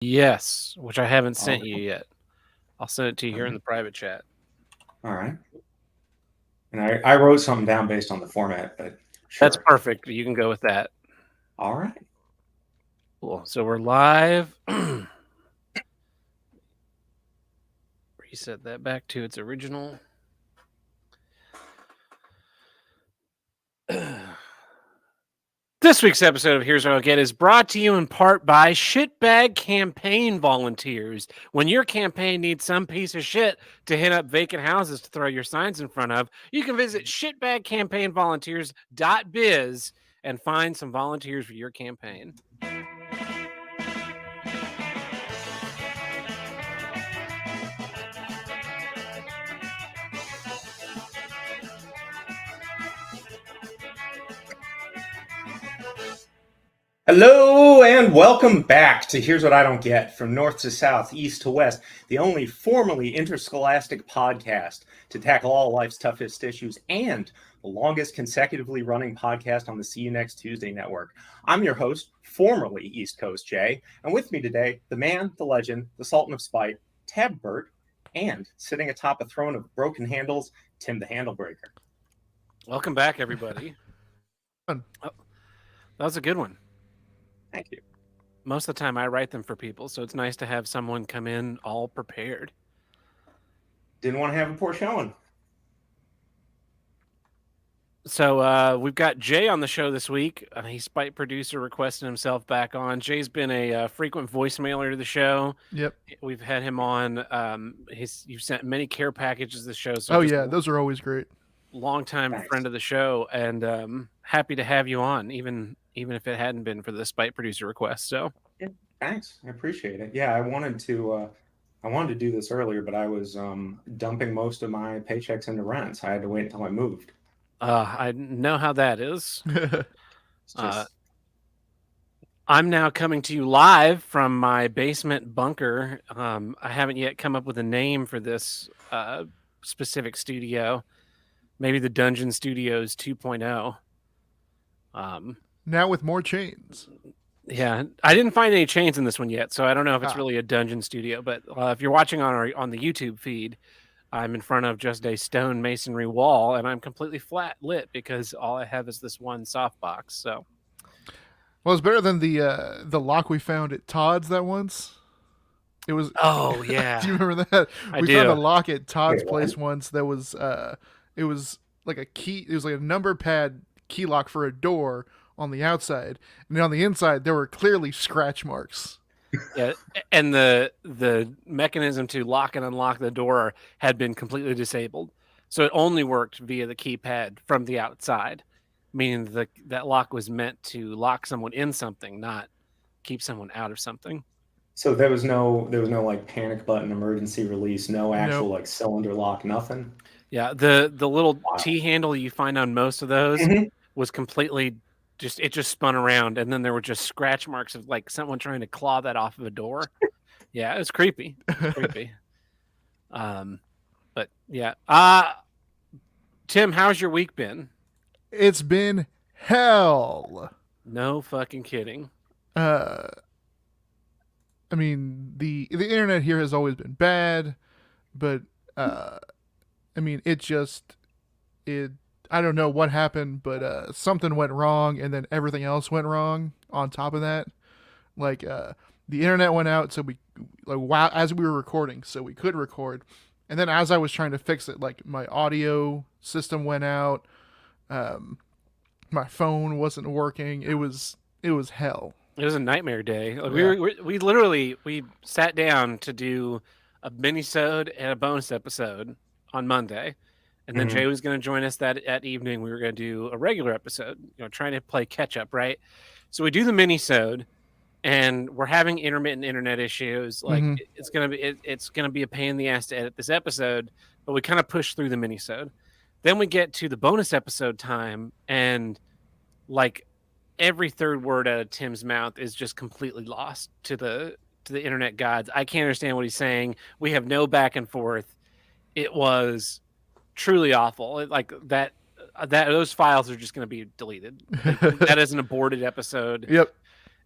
Yes, which I haven't sent you Okay. yet. I'll send it to you All here in right. the private chat. All right. And I wrote something down based on the format, but That's sure. perfect. You can go with that. All right. Cool. So we're live. Reset that back to its original. This week's episode of Here's What I'll Get is brought to you in part by Shitbag Campaign Volunteers. When your campaign needs some piece of shit to hit up vacant houses to throw your signs in front of, you can visit shitbagcampaignvolunteers.biz and find some volunteers for your campaign. Hello and welcome back to Here's What I Don't Get, from north to south, east to west, the only formally interscholastic podcast to tackle all life's toughest issues and the longest consecutively running podcast on the See You Next Tuesday network. I'm your host, formerly East Coast Jay, and with me today, the man, the legend, the Sultan of Spite, Tab Burt, and sitting atop a throne of broken handles, Tim the Handlebreaker. Welcome back, everybody. Fun. Oh, that was a good one. Thank you. Most of the time, I write them for people, so it's nice to have someone come in all prepared. Didn't want to have a poor showing. So we've got Jay on the show this week. He's Spite producer requesting himself back on. Jay's been a frequent voicemailer to the show. Yep. We've had him on. You've sent many care packages to the show. So Oh yeah, those are always great. Longtime Thanks. friend of the show, and happy to have you on, even if it hadn't been for the Spite producer request. So Thanks, I appreciate it. Yeah, I wanted to do this earlier, but I was dumping most of my paychecks into rent, so I had to wait until I moved. I know how that is. It's just I'm now coming to you live from my basement bunker. I haven't yet come up with a name for this specific studio. Maybe the Dungeon Studios 2.0. Now with more chains. Yeah, I didn't find any chains in this one yet, so I don't know if it's Ah. really a dungeon studio. But if you're watching on the YouTube feed, I'm in front of just a stone masonry wall, and I'm completely flat lit because all I have is this one softbox. So Well, it's better than the lock we found at Todd's that once. It was. oh yeah, Do you remember that? I We do. found a lock at Todd's Wait, place once. That was it was like a key. It was like a number pad key lock for a door on the outside, and then on the inside there were clearly scratch marks. Yeah, and the mechanism to lock and unlock the door had been completely disabled, so it only worked via the keypad from the outside, meaning that lock was meant to lock someone in something, not keep someone out of something. so there was no like panic button, emergency release, no actual Nope. like cylinder lock, nothing. Yeah, the little Wow. T handle you find on most of those Mhm. was completely just spun around, and then there were just scratch marks of like someone trying to claw that off of a door. Yeah, it was creepy. Creepy. But yeah. Tim, how's your week been? It's been hell. No fucking kidding. I mean the internet here has always been bad, but I mean it. I don't know what happened, but something went wrong, and then everything else went wrong on top of that. Like the internet went out, so we wow as we were recording, so we could record, and then as I was trying to fix it, like my audio system went out, my phone wasn't working. It was hell. It was a nightmare day. Like, Yeah. we literally sat down to do a mini-sode and a bonus episode on Monday, and then Mhm. Jay was going to join us that evening. We were going to do a regular episode, trying to play catch up, right? So we do the mini-sode, and we're having intermittent internet issues. Like Mhm. it's gonna be a pain in the ass to edit this episode, but we kind of push through the mini-sode. Then we get to the bonus episode time, and like every third word out of Tim's mouth is just completely lost to the internet gods. I can't understand what he's saying. We have no back and forth. It was truly awful. Like that those files are just going to be deleted. Like, that is an aborted episode. Yep.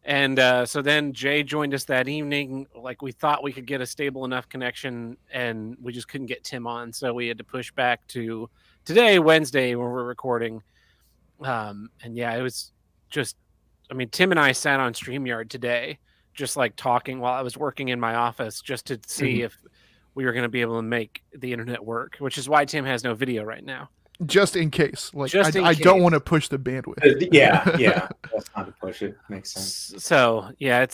And so then Jay joined us that evening. Like we thought we could get a stable enough connection, and we just couldn't get Tim on. So we had to push back to today, Wednesday, when we're recording. And yeah, it was just, I mean, Tim and I sat on StreamYard today, just like talking while I was working in my office, just to see if we were going to be able to make the internet work, which is why Tim has no video right now. Just in case. Like, Just in I case. don't want to push the bandwidth. Yeah. That's not to push it. Makes sense. So yeah,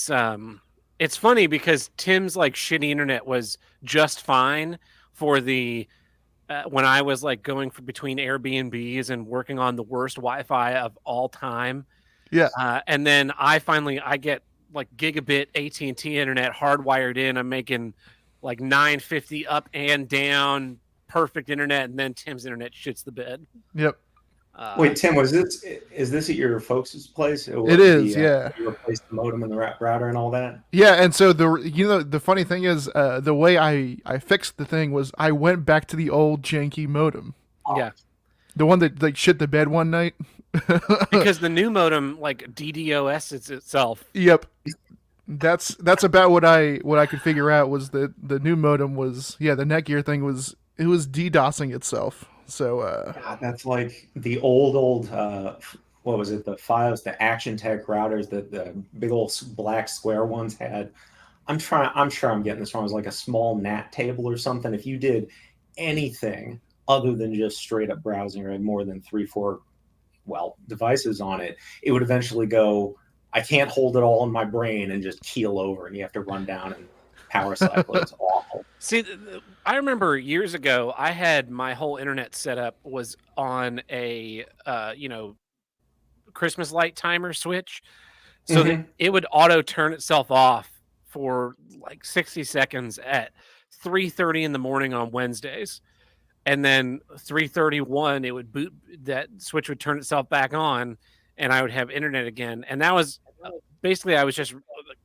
it's funny because Tim's like shitty internet was just fine for the when I was like going for between Airbnbs and working on the worst Wi-Fi of all time. Yeah. And then I get like gigabit AT&T internet hardwired in. I'm making like 950 up and down, perfect internet, and then Tim's internet shits the bed. Yep. Wait, Tim, is this at your folks' place? It is, yeah. You replaced the modem and the router and all that? Yeah, and so the funny thing is, the way I fixed the thing was I went back to the old janky modem. Yeah. The one that like shit the bed one night. Because the new modem like DDoS itself. Yep. That's about what I could figure out was that the new modem was the Netgear thing was DDoSing itself. So God, that's like the old what was it, the FiOS, the Action Tech routers that the big old black square ones had. I'm sure I'm getting this wrong. It was like a small NAT table or something. If you did anything other than just straight up browsing or had more than 3-4 devices on it, it would eventually go, I can't hold it all in my brain, and just keel over, and you have to run down and power cycle. It's awful. See, I remember years ago, I had my whole internet setup was on a Christmas light timer switch, so that it would auto turn itself off for like 60 seconds at 3:30 in the morning on Wednesdays, and then 3:31 it would boot, that switch would turn itself back on, and I would have internet again. And that was basically, I was just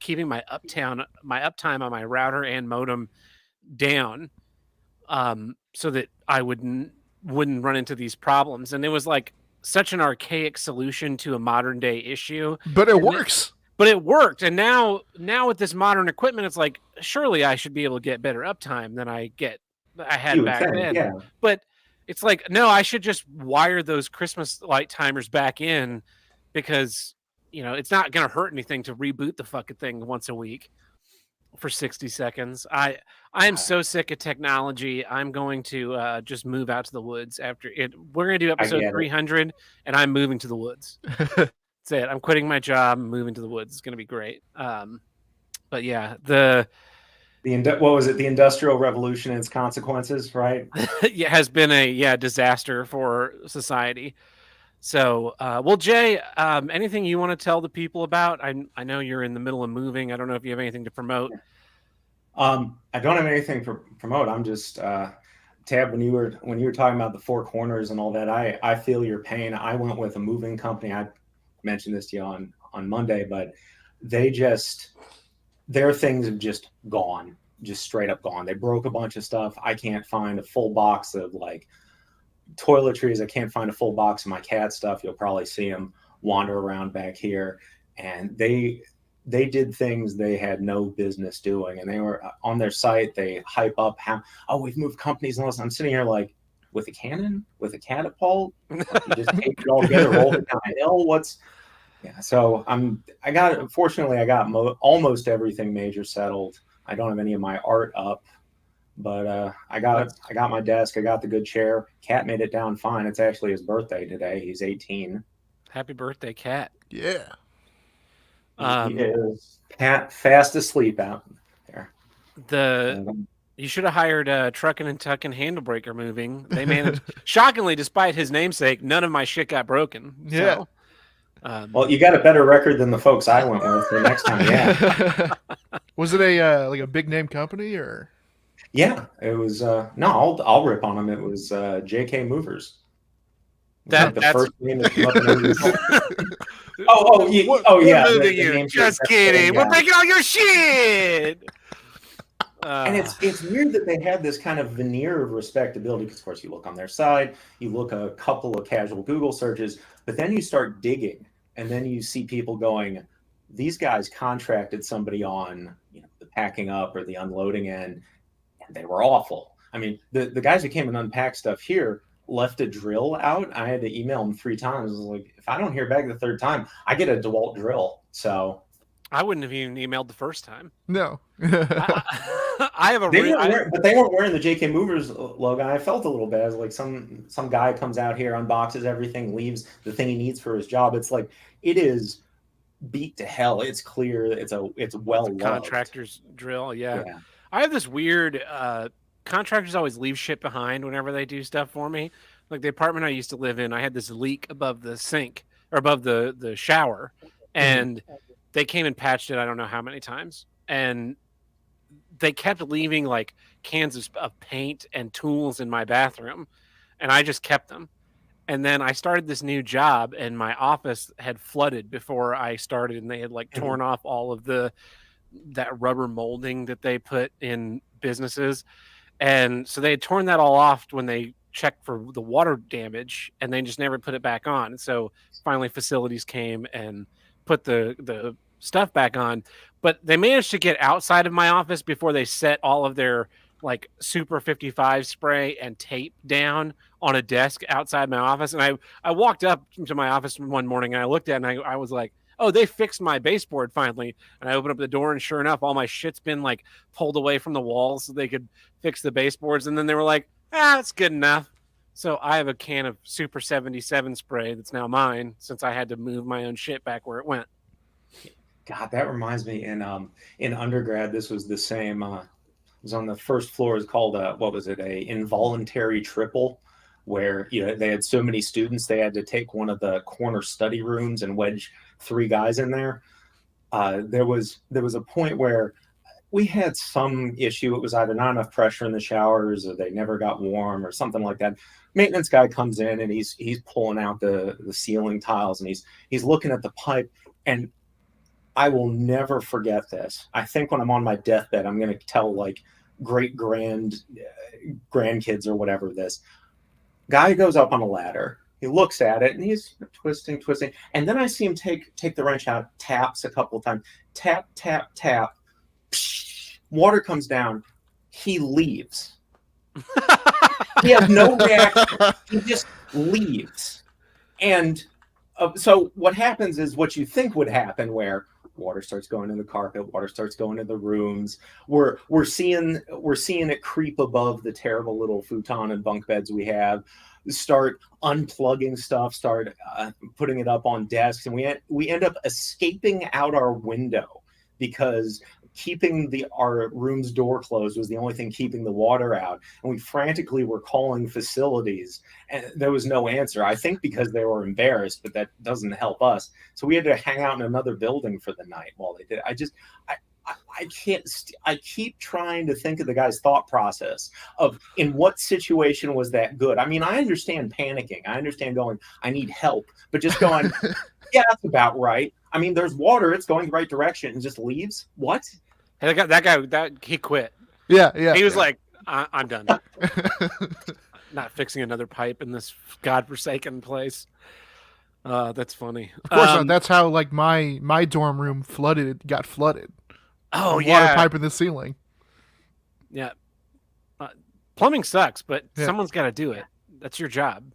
keeping my uptime on my router and modem down, so that I wouldn't run into these problems. And it was like such an archaic solution to a modern day issue, but it works. But it worked. And now with this modern equipment, it's like, surely I should be able to get better uptime than I had back then. Yeah. But it's like, no, I should just wire those Christmas light timers back in, because it's not going to hurt anything to reboot the fucking thing once a week for 60 seconds. I am so sick of technology. I'm going to just move out to the woods after it. We're going to do episode 300, and I'm moving to the woods. That's it. I'm quitting my job, moving to the woods. It's going to be great. But yeah, what was it? The Industrial Revolution and its consequences, right? It has been a disaster for society. So, well, Jay, anything you want to tell the people about? I know you're in the middle of moving. I don't know if you have anything to promote. I don't have anything to promote. I'm just Tab. When you were talking about the four corners and all that, I feel your pain. I went with a moving company. I mentioned this to you on Monday, but their things have just gone, just straight up gone. They broke a bunch of stuff. I can't find a full box of like toiletries. I can't find a full box of my cat stuff. You'll probably see them wander around back here. And they did things they had no business doing. And they were on their site. They hype up how, we've moved companies. And I'm sitting here like, with a cannon, with a catapult, like you just take it all together, roll it down a hill. So fortunately I got almost everything major settled. I don't have any of my art up, but I got my desk. I got the good chair. Cat made it down fine. It's actually his birthday today. He's 18. Happy birthday, Cat. Yeah. He is fast asleep out there. You should have hired Truckin' and Tuckin' Handlebreaker Moving. They managed, shockingly, despite his namesake, none of my shit got broken. Yeah. So, well, you got a better record than the folks I went with the next time. Yeah. Was it a big name company or? Yeah, it was. No, I'll rip on them. It was JK Movers. That's the first name that came up in yeah. Just kidding. We're breaking all your shit. And it's weird that they had this kind of veneer of respectability, because of course you look on their side, you look a couple of casual Google searches, but then you start digging, and then you see people going, these guys contracted somebody on, the packing up or the unloading end, and they were awful. I mean, the guys who came and unpacked stuff here left a drill out. I had to email them 3 times. I was like, if I don't hear back the 3rd time, I get a DeWalt drill. So I wouldn't have even emailed the first time. No. I have a but they weren't wearing the JK Movers logo. I felt a little bad. As like some guy comes out here, unboxes everything, leaves the thing he needs for his job. It's like it is beat to hell. It's clear. It's well loved. Contractor's drill. Yeah. I have this weird contractors always leave shit behind whenever they do stuff for me. Like the apartment I used to live in, I had this leak above the sink or above the shower, and they came and patched it I don't know how many times, and they kept leaving like cans of paint and tools in my bathroom, and I just kept them. And then I started this new job, and my office had flooded before I started, and they had like torn off all of that rubber molding that they put in businesses. And so they had torn that all off when they checked for the water damage, and they just never put it back on. And so finally facilities came and put the stuff back on, but they managed to get outside of my office before they set all of their like Super 55 spray and tape down on a desk outside my office. And I walked up to my office one morning and I looked at it and I was like, oh, they fixed my baseboard finally. And I opened up the door, and sure enough, all my shit's been like pulled away from the walls so they could fix the baseboards. And then they were like, that's good enough. So I have a can of Super 77 spray that's now mine, since I had to move my own shit back where it went. God, that reminds me, in undergrad, this was the same. It was on the first floor. It's called a involuntary triple, where they had so many students they had to take one of the corner study rooms and wedge 3 guys in there. There was a point where we had some issue. It was either not enough pressure in the showers, or they never got warm, or something like that. Maintenance guy comes in and he's pulling out the ceiling tiles, and he's looking at the pipe. And I will never forget this. I think when I'm on my deathbed, I'm going to tell like grandkids or whatever this. Guy goes up on a ladder. He looks at it and he's twisting. And then I see him take the wrench out, taps a couple of times. Tap, tap, tap. Psh, water comes down. He leaves. He has no reaction. He just leaves. And so what happens is what you think would happen, where water starts going in the carpet, water starts going in the rooms. We're seeing it creep above the terrible little futon and bunk beds we have. Start unplugging stuff, start putting it up on desks, and we end up escaping out our window, because keeping our room's door closed was the only thing keeping the water out. And we frantically were calling facilities, and there was no answer. I think because they were embarrassed, but that doesn't help us. So we had to hang out in another building for the night while they did. I can't. I keep trying to think of the guy's thought process of in what situation was that good. I mean, I understand panicking. I understand going, I need help, but just going, yeah, that's about right. I mean, there's water. It's going the right direction, and just leaves. What? Hey, that guy, he quit. Yeah. He was like, I'm done. Not fixing another pipe in this godforsaken place. That's funny. Of course not. That's how like my dorm room got flooded. Oh, water yeah. Pipe in the ceiling. Yeah. Plumbing sucks, but someone's got to do it. That's your job.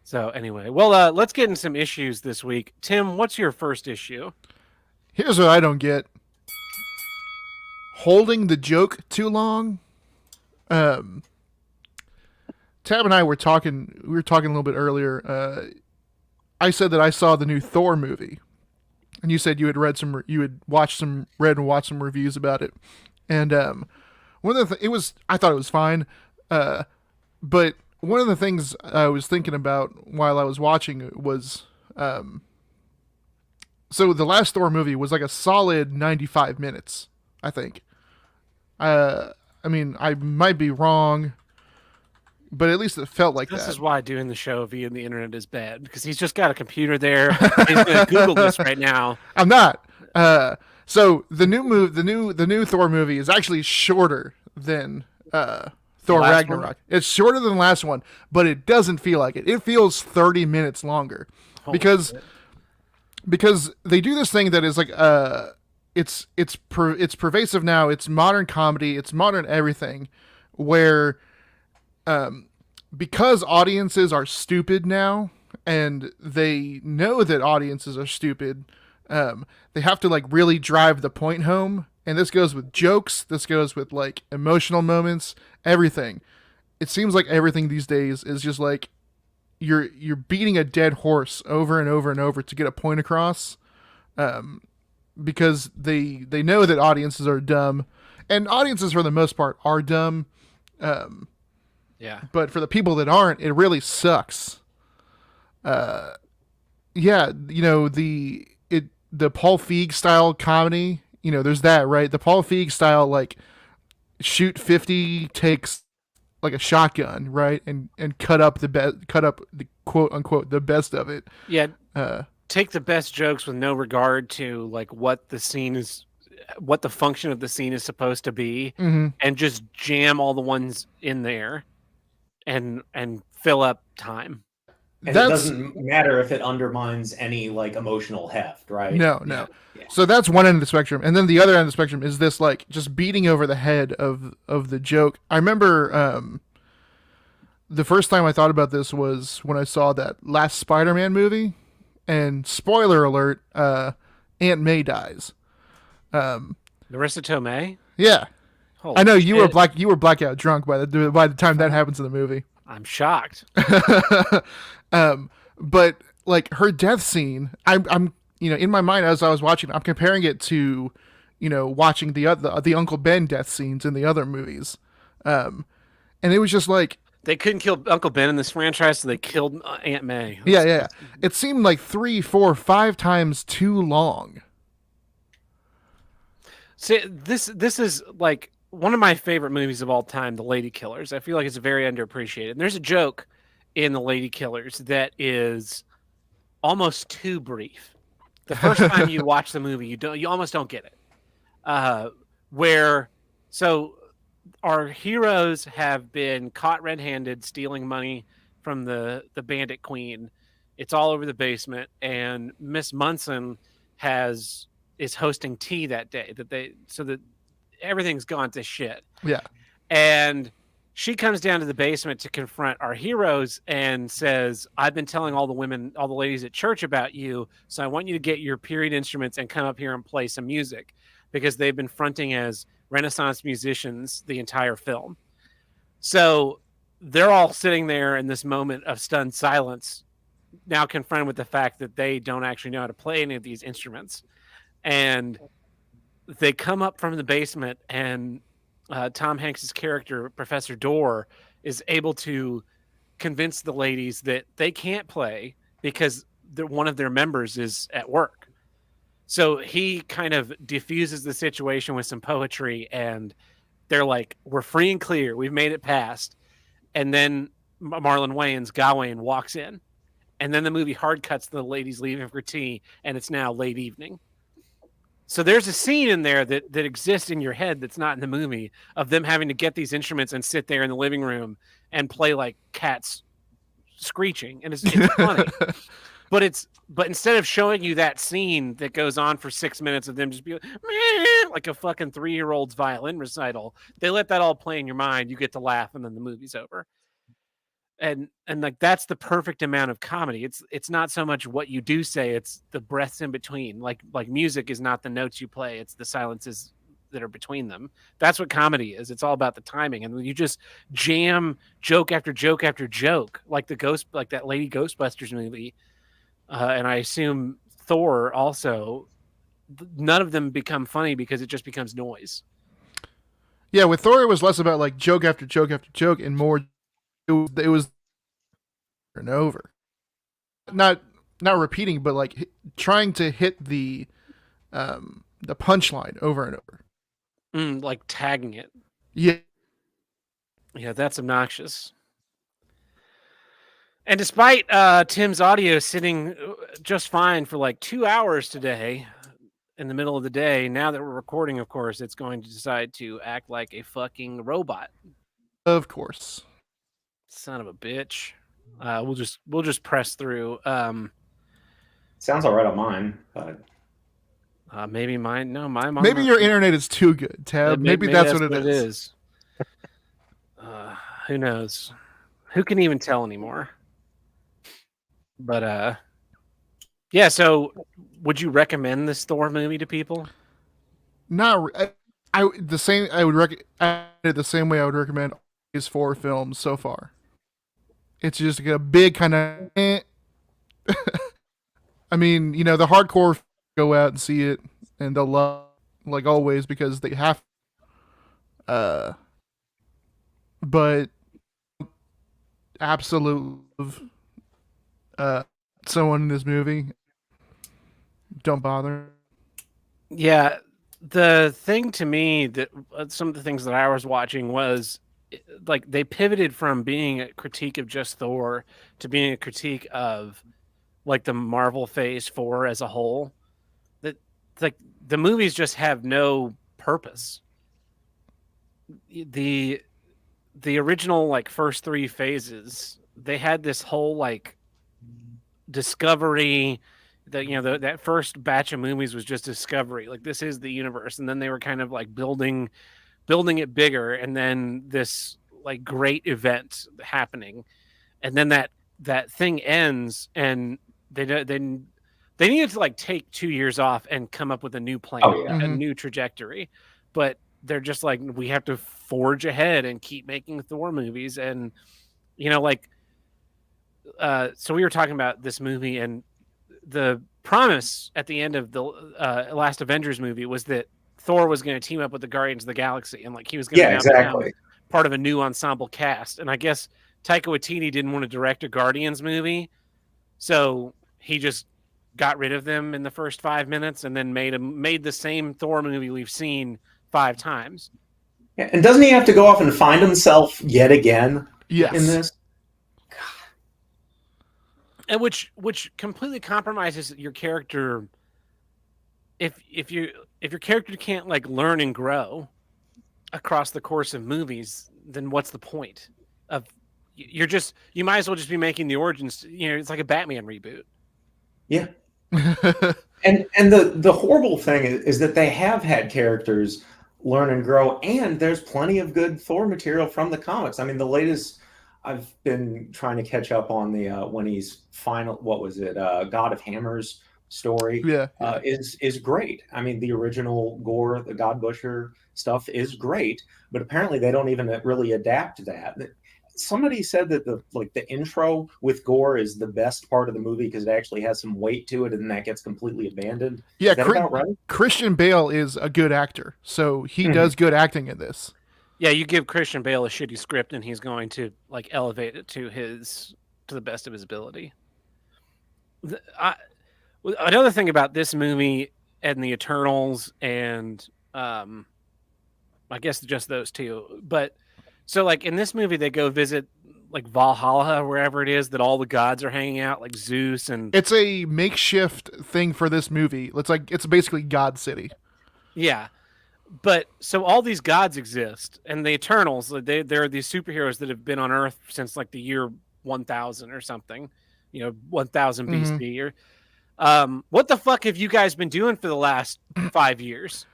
So anyway, well, let's get in some issues this week. Tim, what's your first issue? Here's what I don't get. Holding the joke too long. Tab and I were talking. We were talking a little bit earlier. I said that I saw the new Thor movie, and you said you had watched some reviews about it. And one of the I thought it was fine. But one of the things I was thinking about while I was watching it was, so the last Thor movie was like a solid 95 minutes, I think. I mean, I might be wrong, but at least it felt like that. This is why doing the show via the internet is bad, because he's just got a computer there. He's going to Google this right now. I'm not. So the new Thor movie is actually shorter than Thor Ragnarok. One? It's shorter than the last one, but it doesn't feel like it. It feels 30 minutes longer. Holy because shit. because they do this thing that is like it's pervasive now. It's modern comedy. It's modern everything, where um, because audiences are stupid now, and they know that audiences are stupid, they have to like really drive the point home. And this goes with jokes. This goes with like emotional moments. Everything. It seems like everything these days is just like you're beating a dead horse over and over and over to get a point across, um, because they know that audiences are dumb, and audiences for the most part are dumb. Um, Yeah. but for the people that aren't, it really sucks. Yeah, the Paul Feig style comedy. There's that, right? The Paul Feig style, like, shoot 50 takes like a shotgun, right, and cut up the quote unquote the best of it. Yeah. Uh, Take the best jokes with no regard to like what the function of the scene is supposed to be, mm-hmm. and just jam all the ones in there and fill up time. And it doesn't matter if it undermines any like emotional heft, right? No. Yeah. So that's one end of the spectrum, and then the other end of the spectrum is this like just beating over the head of the joke. I remember the first time I thought about this was when I saw that last Spider-Man movie, and spoiler alert, Aunt May dies. Marissa Tomei. Yeah, Holy I know you shit. were blackout drunk by the time that happens in the movie. I'm shocked. But like her death scene, I'm in my mind as I was watching, I'm comparing it to watching the Uncle Ben death scenes in the other movies, and it was just like They couldn't kill Uncle Ben in this franchise, so they killed Aunt May. yeah. It seemed like 3, 4, 5 times too long. See, this is like one of my favorite movies of all time, The Lady Killers. I feel like it's very underappreciated. And there's a joke in The Lady Killers that is almost too brief. The first time you watch the movie, you almost don't get it. Where so our heroes have been caught red-handed stealing money from the bandit queen. It's all over the basement, and Miss Munson is hosting tea that day so that everything's gone to shit. Yeah. And she comes down to the basement to confront our heroes and says, I've been telling all the ladies at church about you, so I want you to get your period instruments and come up here and play some music, because they've been fronting as Renaissance musicians the entire film. So they're all sitting there in this moment of stunned silence, now confronted with the fact that they don't actually know how to play any of these instruments. And they come up from the basement, and Tom Hanks's character, Professor Dorr, is able to convince the ladies that they can't play because one of their members is at work. So he kind of diffuses the situation with some poetry, and they're like, we're free and clear. We've made it past. And then Marlon Wayans, Gawain, walks in. And then the movie hard cuts to the ladies leaving for tea, and it's now late evening. So there's a scene in there that exists in your head that's not in the movie, of them having to get these instruments and sit there in the living room and play like cats screeching. And it's funny. But instead of showing you that scene that goes on for 6 minutes of them just be like a fucking 3-year-old's violin recital, they let that all play in your mind. You get to laugh, and then the movie's over. And like that's the perfect amount of comedy. It's not so much what you do say, it's the breaths in between. Like music is not the notes you play, it's the silences that are between them. That's what comedy is. It's all about the timing. And when you just jam joke after joke after joke, like that Lady Ghostbusters movie, and I assume Thor also, none of them become funny because it just becomes noise. Yeah, with Thor it was less about like joke after joke after joke, and more it was and over, not repeating, but like trying to hit the punchline over and over, Like tagging it. Yeah, that's obnoxious. And despite Tim's audio sitting just fine for like 2 hours today, in the middle of the day, now that we're recording, of course, it's going to decide to act like a fucking robot. Of course. Son of a bitch. We'll just press through. Sounds all right on mine, but Maybe mine. No, my mom. Maybe your internet is too good, Tab. Maybe that's what it what it is. is. Who knows? Who can even tell anymore? But yeah. So, would you recommend this Thor movie to people? Not I the same. I would the same way I would recommend these 4 films so far. It's just like a big kind of. I mean, the hardcore go out and see it, and they'll love like always because they have. Uh, but absolute uh someone in this movie. Don't bother. Yeah, the thing to me that some of the things that I was watching was like they pivoted from being a critique of just Thor to being a critique of like the Marvel Phase 4 as a whole. That like the movies just have no purpose. The the original like first 3 phases, they had this whole like discovery that that first batch of movies was just discovery, like this is the universe, and then they were kind of like building it bigger, and then this like great event happening, and then that thing ends, and they needed to like take 2 years off and come up with a new plan, oh yeah, a new trajectory, but they're just like, we have to forge ahead and keep making Thor movies, and like so we were talking about this movie, and the promise at the end of the last Avengers movie was that Thor was going to team up with the Guardians of the Galaxy, and like he was going to yeah, now become exactly. part of a new ensemble cast. And I guess Taika Waititi didn't want to direct a Guardians movie, so he just got rid of them in the first 5 minutes, and then made the same Thor movie we've seen 5 times. Yeah, and doesn't he have to go off and find himself yet again Yes. in this? And which completely compromises your character. If your character can't like learn and grow across the course of movies, then what's the point of you might as well just be making the origins, it's like a Batman reboot. Yeah. And the horrible thing is that they have had characters learn and grow, and there's plenty of good Thor material from the comics. I mean, the latest I've been trying to catch up on the when he's final, what was it, God of Hammers story, Yeah. is great. I mean, the original Gore, the God Butcher stuff is great, but apparently they don't even really adapt that. Somebody said that the intro with Gore is the best part of the movie because it actually has some weight to it, and then that gets completely abandoned. Yeah, Is that about right? Christian Bale is a good actor, so he does good acting in this. Yeah, you give Christian Bale a shitty script, and he's going to like elevate it to the best of his ability. Another thing about this movie and the Eternals, and I guess just those two, but so like in this movie they go visit like Valhalla, wherever it is that all the gods are hanging out, like Zeus, and It's a makeshift thing for this movie. It's basically God City. yeah. But so all these gods exist, and the Eternals, they're these superheroes that have been on Earth since like the year 1000 or something, 1000 BC. Or what the fuck have you guys been doing for the last 5 years?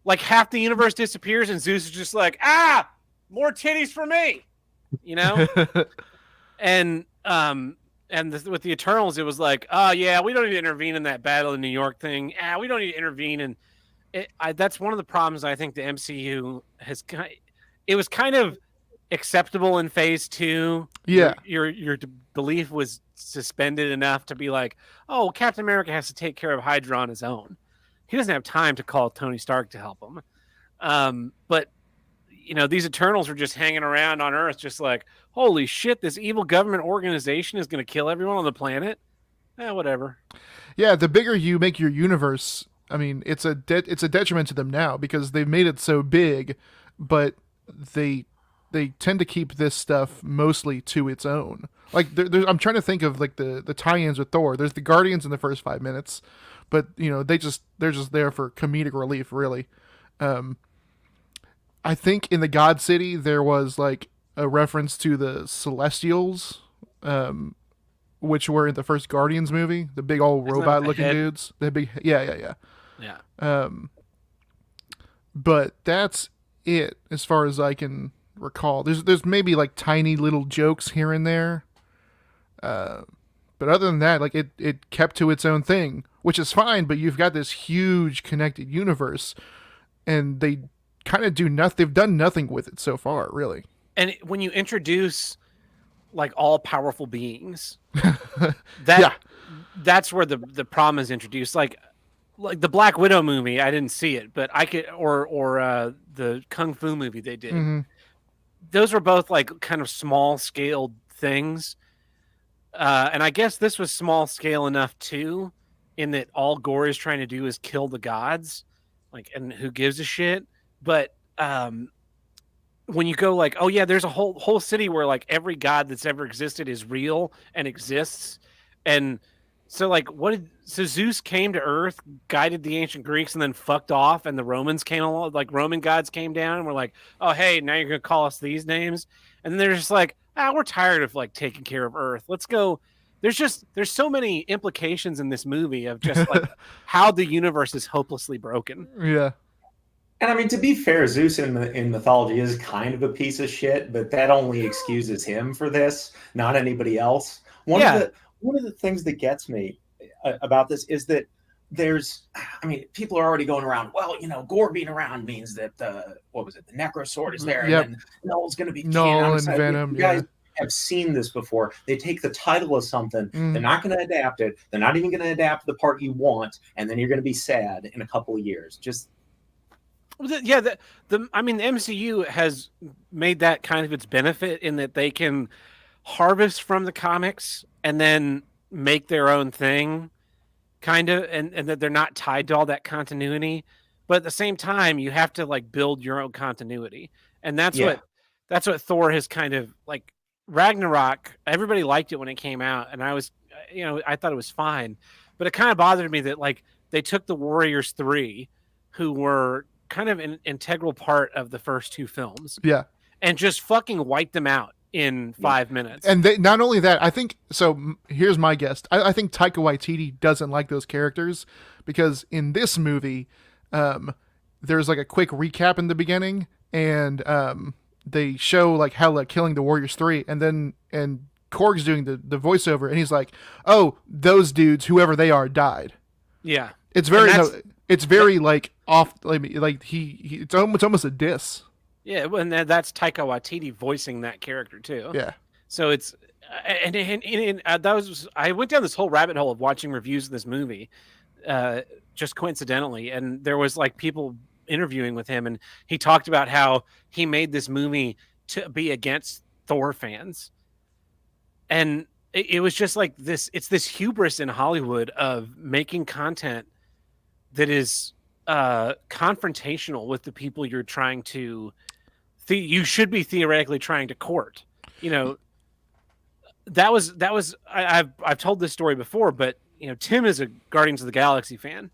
Like half the universe disappears, and Zeus is just like, more titties for me, and with the Eternals, it was like, oh yeah, we don't need to intervene in that Battle of New York thing. We don't need to intervene in. That's one of the problems I think the MCU has. It was kind of acceptable in Phase 2. Yeah, your belief was suspended enough to be like, oh, Captain America has to take care of Hydra on his own. He doesn't have time to call Tony Stark to help him. But these Eternals are just hanging around on Earth, just like, holy shit, this evil government organization is going to kill everyone on the planet. Whatever. Yeah, the bigger you make your universe, I mean, it's a detriment to them now because they've made it so big, but they tend to keep this stuff mostly to its own. Like I'm trying to think of like the tie-ins with Thor. There's the Guardians in the first 5 minutes, but they're just there for comedic relief, really. I think in the God City there was like a reference to the Celestials, which were in the first Guardians movie, the big old Isn't that robot the looking head? dudes. The big, yeah. Yeah. But that's it as far as I can recall. There's maybe like tiny little jokes here and there. But other than that, like it kept to its own thing, which is fine, but you've got this huge connected universe and they kind of do nothing. They've done nothing with it so far, really. And when you introduce like all powerful beings, Yeah. that's where the problem is introduced. Like the Black Widow movie, I didn't see it, but I could, or the Kung Fu movie they did. Mhm. Those were both like kind of small scaled things. And I guess this was small scale enough too, in that all Gore is trying to do is kill the gods, like, and who gives a shit. But when you go like, oh yeah, there's a whole city where like every god that's ever existed is real and exists, and so like so Zeus came to Earth, guided the ancient Greeks, and then fucked off, and the Romans came along, like Roman gods came down, and were like, oh hey, now you're gonna call us these names, and then they're just like, we're tired of like taking care of Earth. Let's go. There's so many implications in this movie of just like how the universe is hopelessly broken. Yeah. And I mean, to be fair, Zeus in mythology is kind of a piece of shit, but that only excuses him for this, not anybody else. One of the things that gets me about this is that people are already going around, well, Gore being around means that the Necro sword is there, Yep. and then Null's going to be king. Null and Venom, you guys have seen this before. They take the title of something, they're not going to adapt it, they're not even going to adapt the part you want, and then you're going to be sad in a couple of years. Just the MCU has made that kind of its benefit in that they can harvest from the comics and then make their own thing, kind of, and that they're not tied to all that continuity. But at the same time, you have to like build your own continuity, and that's what Thor has kind of like. Ragnarok, everybody liked it when it came out, and I was, I thought it was fine, but it kind of bothered me that like they took the Warriors 3, who were kind of an integral part of the first two films, and just fucking wiped them out in 5 minutes. And not only that, I think so. Here's my guess. I think Taika Waititi doesn't like those characters because in this movie, there's like a quick recap in the beginning, and they show like how like killing the Warriors 3, and Korg's doing the voiceover, and he's like, "Oh, those dudes, whoever they are, died." Yeah, it's very like off. Like it's almost a diss. Yeah, and that's Taika Waititi voicing that character too. Yeah. So it's and that was, I went down this whole rabbit hole of watching reviews of this movie, just coincidentally, and there was like people interviewing with him, and he talked about how he made this movie to be against Thor fans, and it was just like this. It's this hubris in Hollywood of making content that is confrontational with the people you're trying to. You should be theoretically trying to court. That was. I've told this story before, but Tim is a Guardians of the Galaxy fan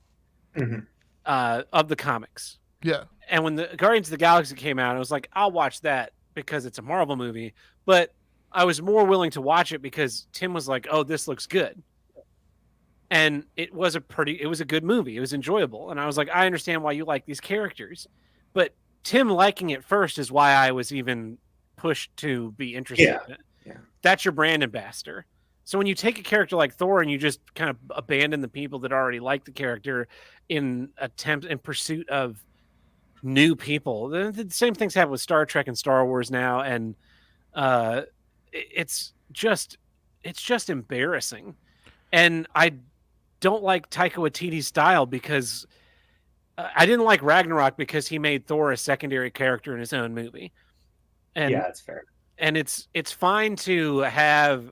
of the comics. Yeah. And when the Guardians of the Galaxy came out, I was like, I'll watch that because it's a Marvel movie. But I was more willing to watch it because Tim was like, oh, this looks good. And it was a good movie. It was enjoyable. And I was like, I understand why you like these characters. But Tim liking it first is why I was even pushed to be interested in it. Yeah. That's your brand ambassador. So when you take a character like Thor and you just kind of abandon the people that already like the character in pursuit of new people, the same things happen with Star Trek and Star Wars now, and it's just embarrassing. And I don't like Taika Waititi's style because I didn't like Ragnarok because he made Thor a secondary character in his own movie. And yeah, that's fair. And it's fine to have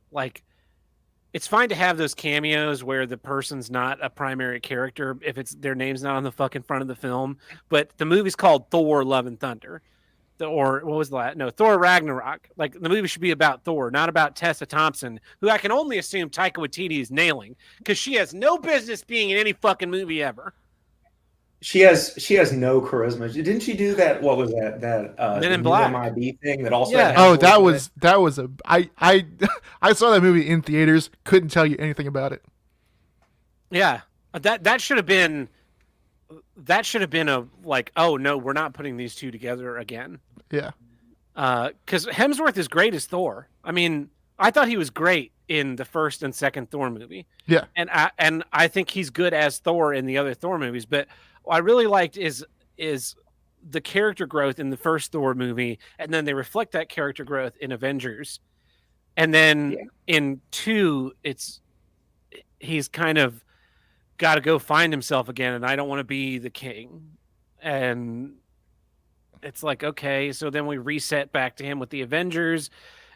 those cameos where the person's not a primary character if their name's not on the fucking front of the film. But the movie's called Thor: Love and Thunder, or what was that? No, Thor Ragnarok. Like the movie should be about Thor, not about Tessa Thompson, who I can only assume Taika Waititi is nailing because she has no business being in any fucking movie ever. She has no charisma. Didn't she do that? What was that Men the in new Black. MIB thing that also had Yeah. Oh, Hemsworth in it? that was a I I saw that movie in theaters. Couldn't tell you anything about it. Yeah. That should have been a like, oh no, we're not putting these two together again. Yeah. Because Hemsworth is great as Thor. I mean, I thought he was great in the first and second Thor movie. Yeah. And I think he's good as Thor in the other Thor movies. But what I really liked is the character growth in the first Thor movie, and then they reflect that character growth in Avengers. And then Yeah. in 2, he's kind of got to go find himself again, and I don't want to be the king. And it's like, okay, so then we reset back to him with the Avengers,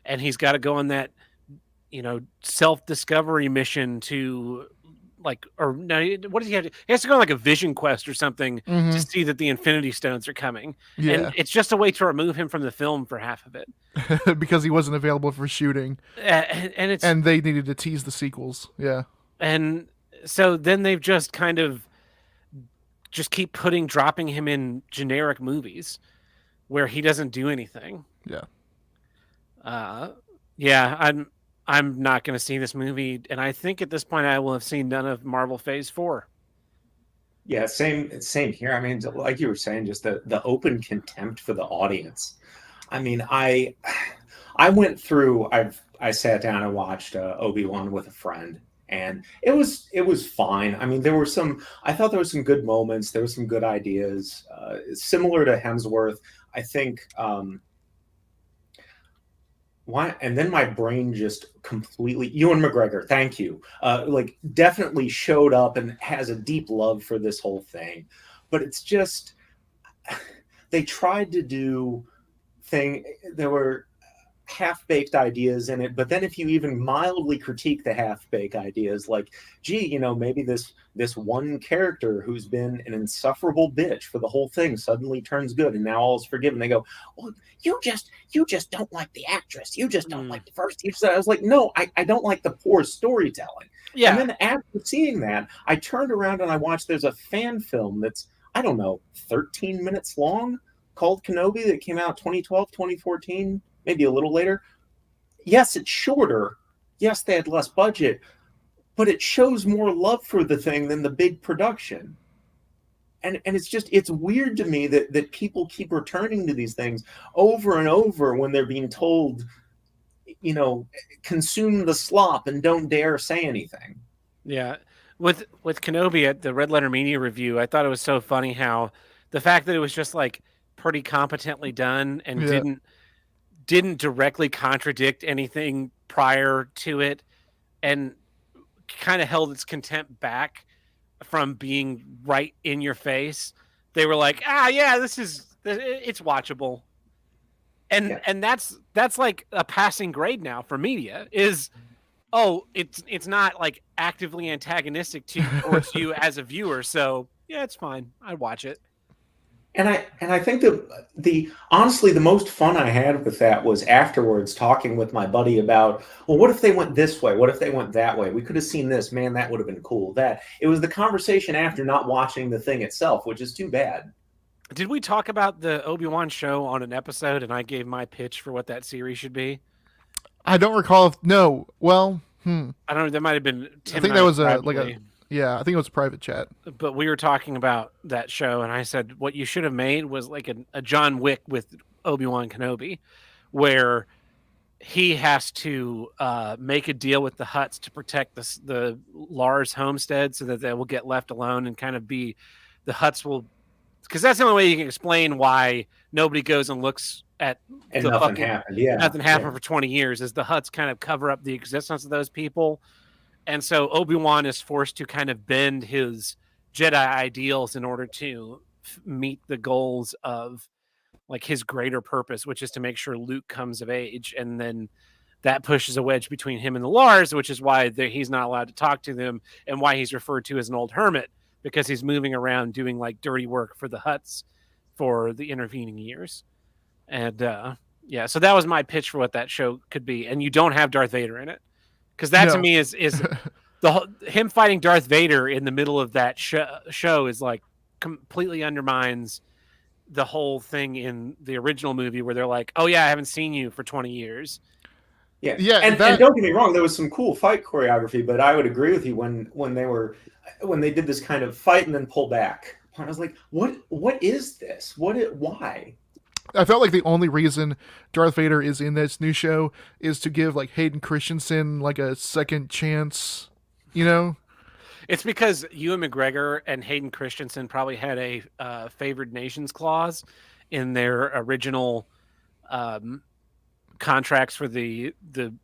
and he's got to go on that, self-discovery mission to, like, or no, what does he have to? He has to go on like a vision quest or something to see that the Infinity Stones are coming, Yeah. and it's just a way to remove him from the film for half of it, because he wasn't available for shooting, and it's and they needed to tease the sequels. Yeah. and so then they've just kind of just keep dropping him in generic movies where he doesn't do anything. Yeah. Yeah, I'm not going to see this movie, and I think at this point I will have seen none of Marvel Phase 4. Yeah, same here. I mean, like you were saying, just the open contempt for the audience. I mean, I went through. I sat down and watched Obi-Wan with a friend, and it was fine. I mean, I thought there were some good moments. There were some good ideas, similar to Hemsworth. I think. Why? And then my brain just completely. Ewan McGregor, thank you. Like, definitely showed up and has a deep love for this whole thing, but it's just they tried to do thing. There were half-baked ideas in it, but then if you even mildly critique the half-baked ideas, like, gee, maybe this one character who's been an insufferable bitch for the whole thing suddenly turns good and now all's forgiven. They go, well, you just don't like the actress, you just don't like the first. I was like, no, I don't like the poor storytelling. Yeah. And then after seeing that, I turned around and I watched, there's a fan film that's, I don't know, 13 minutes long called Kenobi that came out 2012, 2014, maybe a little later. Yes, it's shorter. Yes, they had less budget, but it shows more love for the thing than the big production. And it's weird to me that people keep returning to these things over and over when they're being told, consume the slop and don't dare say anything. Yeah. With Kenobi at the Red Letter Media review, I thought it was so funny how the fact that it was just like pretty competently done and didn't directly contradict anything prior to it, and kind of held its contempt back from being right in your face. They were like, yeah, it's watchable. And that's like a passing grade now for media is, it's not like actively antagonistic towards you as a viewer. So yeah, it's fine. I'd watch it. And I think that honestly the most fun I had with that was afterwards talking with my buddy about, well, what if they went this way? What if they went that way? We could have seen this, man, that would have been cool. That it was the conversation after not watching the thing itself, which is too bad. Did we talk about the Obi-Wan show on an episode and I gave my pitch for what that series should be? I don't recall no. Well, I don't know. That might have been Tim. I think that was I think it was a private chat. But we were talking about that show, and I said what you should have made was like a John Wick with Obi-Wan Kenobi, where he has to make a deal with the Hutts to protect the Lars homestead so that they will get left alone and kind of be the Hutts will, because that's the only way you can explain why nobody goes and looks at and nothing happened. Yeah, nothing happened for 20 years, is the Hutts kind of cover up the existence of those people. And so Obi-Wan is forced to kind of bend his Jedi ideals in order to meet the goals of like his greater purpose, which is to make sure Luke comes of age. And then that pushes a wedge between him and the Lars, which is why he's not allowed to talk to them and why he's referred to as an old hermit, because he's moving around doing like dirty work for the Hutts for the intervening years. And so that was my pitch for what that show could be. And you don't have Darth Vader in it. Because that to me is him fighting Darth Vader in the middle of that show is like, completely undermines the whole thing in the original movie where they're like, "Oh yeah, I haven't seen you for 20 years." Yeah, Yeah, and that- don't get me wrong, there was some cool fight choreography, but I would agree with you when they did this kind of fight and then pull back. I was like, what is this? Why? I felt like the only reason Darth Vader is in this new show is to give like Hayden Christensen like a second chance, you know? It's because Ewan McGregor and Hayden Christensen probably had a favored nations clause in their original contracts for the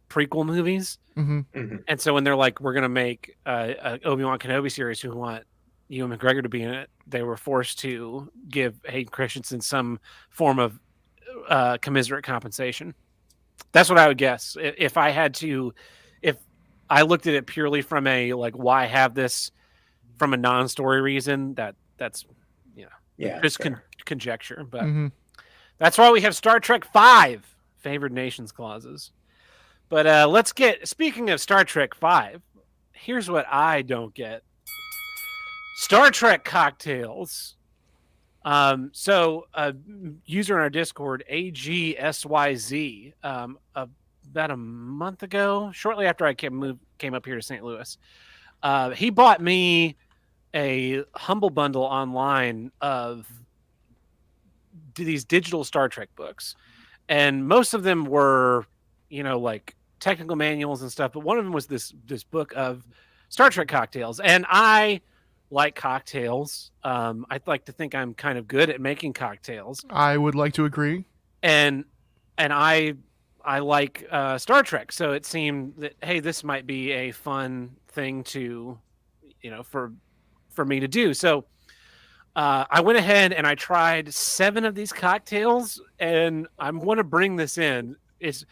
prequel movies. Mm-hmm. And so when they're like, we're going to make a Obi-Wan Kenobi series who want Ewan McGregor to be in it, they were forced to give Hayden Christensen some form of commiserate compensation. That's what I would guess. If I had to, if I looked at it purely from a, like, why have this from a non-story reason, that's, just conjecture. But that's why we have Star Trek 5 favored nations clauses. But speaking of Star Trek 5, here's what I don't get. Star Trek cocktails. So a user in our Discord, AGSYZ, about a month ago, shortly after I came up here to St. Louis, he bought me a Humble Bundle online of these digital Star Trek books. And most of them were, like technical manuals and stuff. But one of them was this book of Star Trek cocktails. And I like cocktails. I'd like to think I'm kind of good at making cocktails. I would like to agree. And I like Star Trek. So it seemed that, hey, this might be a fun thing to, for me to do. So I went ahead and I tried 7 of these cocktails, and I want to bring this in. This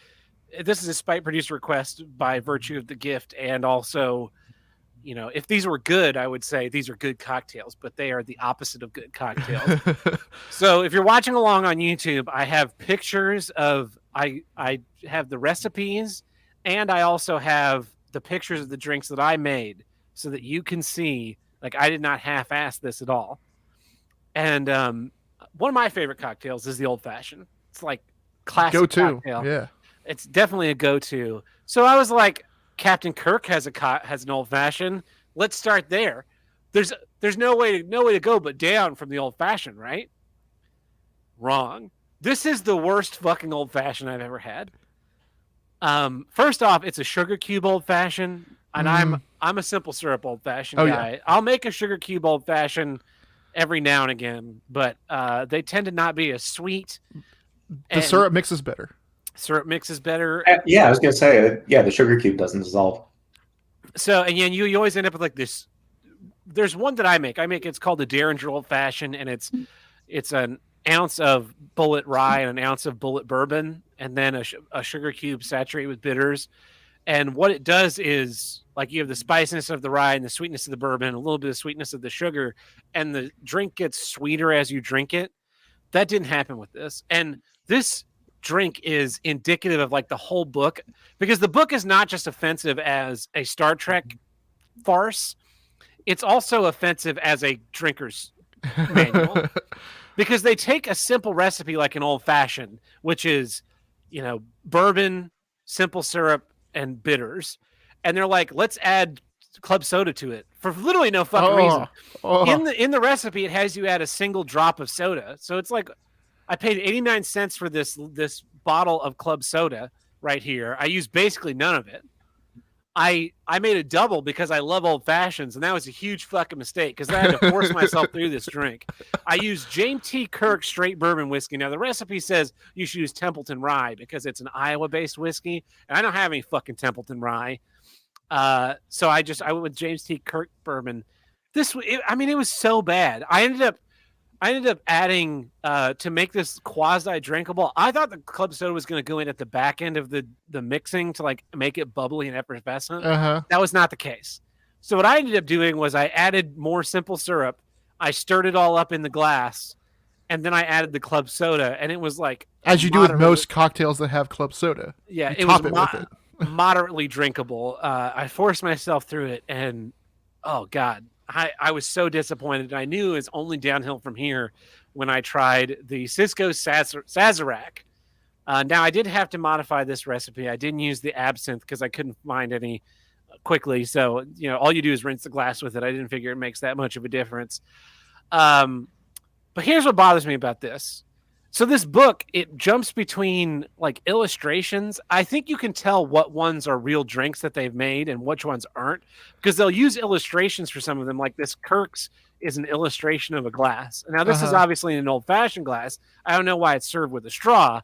is a Spite producer request by virtue of the gift, and also, if these were good, I would say these are good cocktails, but they are the opposite of good cocktails. So if you're watching along on YouTube, I have pictures of I have the recipes, and I also have the pictures of the drinks that I made, so that you can see, like, I did not half-ass this at all. And one of my favorite cocktails is the old fashioned. It's like classic go-to. cocktail. Yeah, it's definitely a go-to. So I was like, Captain Kirk has an old fashioned. Let's start there. There's no way to go but down from the old fashioned, right? Wrong. This is the worst fucking old fashioned I've ever had. First off, it's a sugar cube old fashioned, and I'm a simple syrup old fashioned guy. Yeah. I'll make a sugar cube old fashioned every now and again, but they tend to not be as sweet. The syrup mix is better. Syrup mix is better. Yeah, I was gonna say, the sugar cube doesn't dissolve. So, and you always end up with like this. There's one that I make. It's called the Derringer Old Fashioned, and it's an ounce of bullet rye and an ounce of bullet bourbon, and then a sugar cube saturated with bitters. And what it does is, like, you have the spiciness of the rye and the sweetness of the bourbon, a little bit of sweetness of the sugar, and the drink gets sweeter as you drink it. That didn't happen with this. And this drink is indicative of, like, the whole book, because the book is not just offensive as a Star Trek farce. It's also offensive as a drinker's manual, because they take a simple recipe like an old fashioned, which is, bourbon, simple syrup, and bitters, and they're like, let's add club soda to it for literally no fucking reason. In the recipe, it has you add a single drop of soda. So it's like, I paid 89 cents for this bottle of club soda right here. I used basically none of it. I made a double because I love old fashions, and that was a huge fucking mistake because I had to force myself through this drink. I used James T. Kirk straight bourbon whiskey. Now, the recipe says you should use Templeton Rye because it's an Iowa-based whiskey, and I don't have any fucking Templeton Rye. So I went with James T. Kirk bourbon. It was so bad. I ended up adding to make this quasi drinkable. I thought the club soda was going to go in at the back end of the mixing to, like, make it bubbly and effervescent. That was not the case. So what I ended up doing was I added more simple syrup. I stirred it all up in the glass, and then I added the club soda, and it was like, as you do with most cocktails that have club soda. Yeah, it was with it. Moderately drinkable. I forced myself through it, and oh god, I was so disappointed. I knew it was only downhill from here when I tried the Cisco Sazerac. Now, I did have to modify this recipe. I didn't use the absinthe because I couldn't find any quickly. So, all you do is rinse the glass with it. I didn't figure it makes that much of a difference. But here's what bothers me about this. So this book, it jumps between like illustrations. I think you can tell what ones are real drinks that they've made and which ones aren't, because they'll use illustrations for some of them. Like this Kirk's is an illustration of a glass. Now this is obviously an old-fashioned glass. I don't know why it's served with a straw,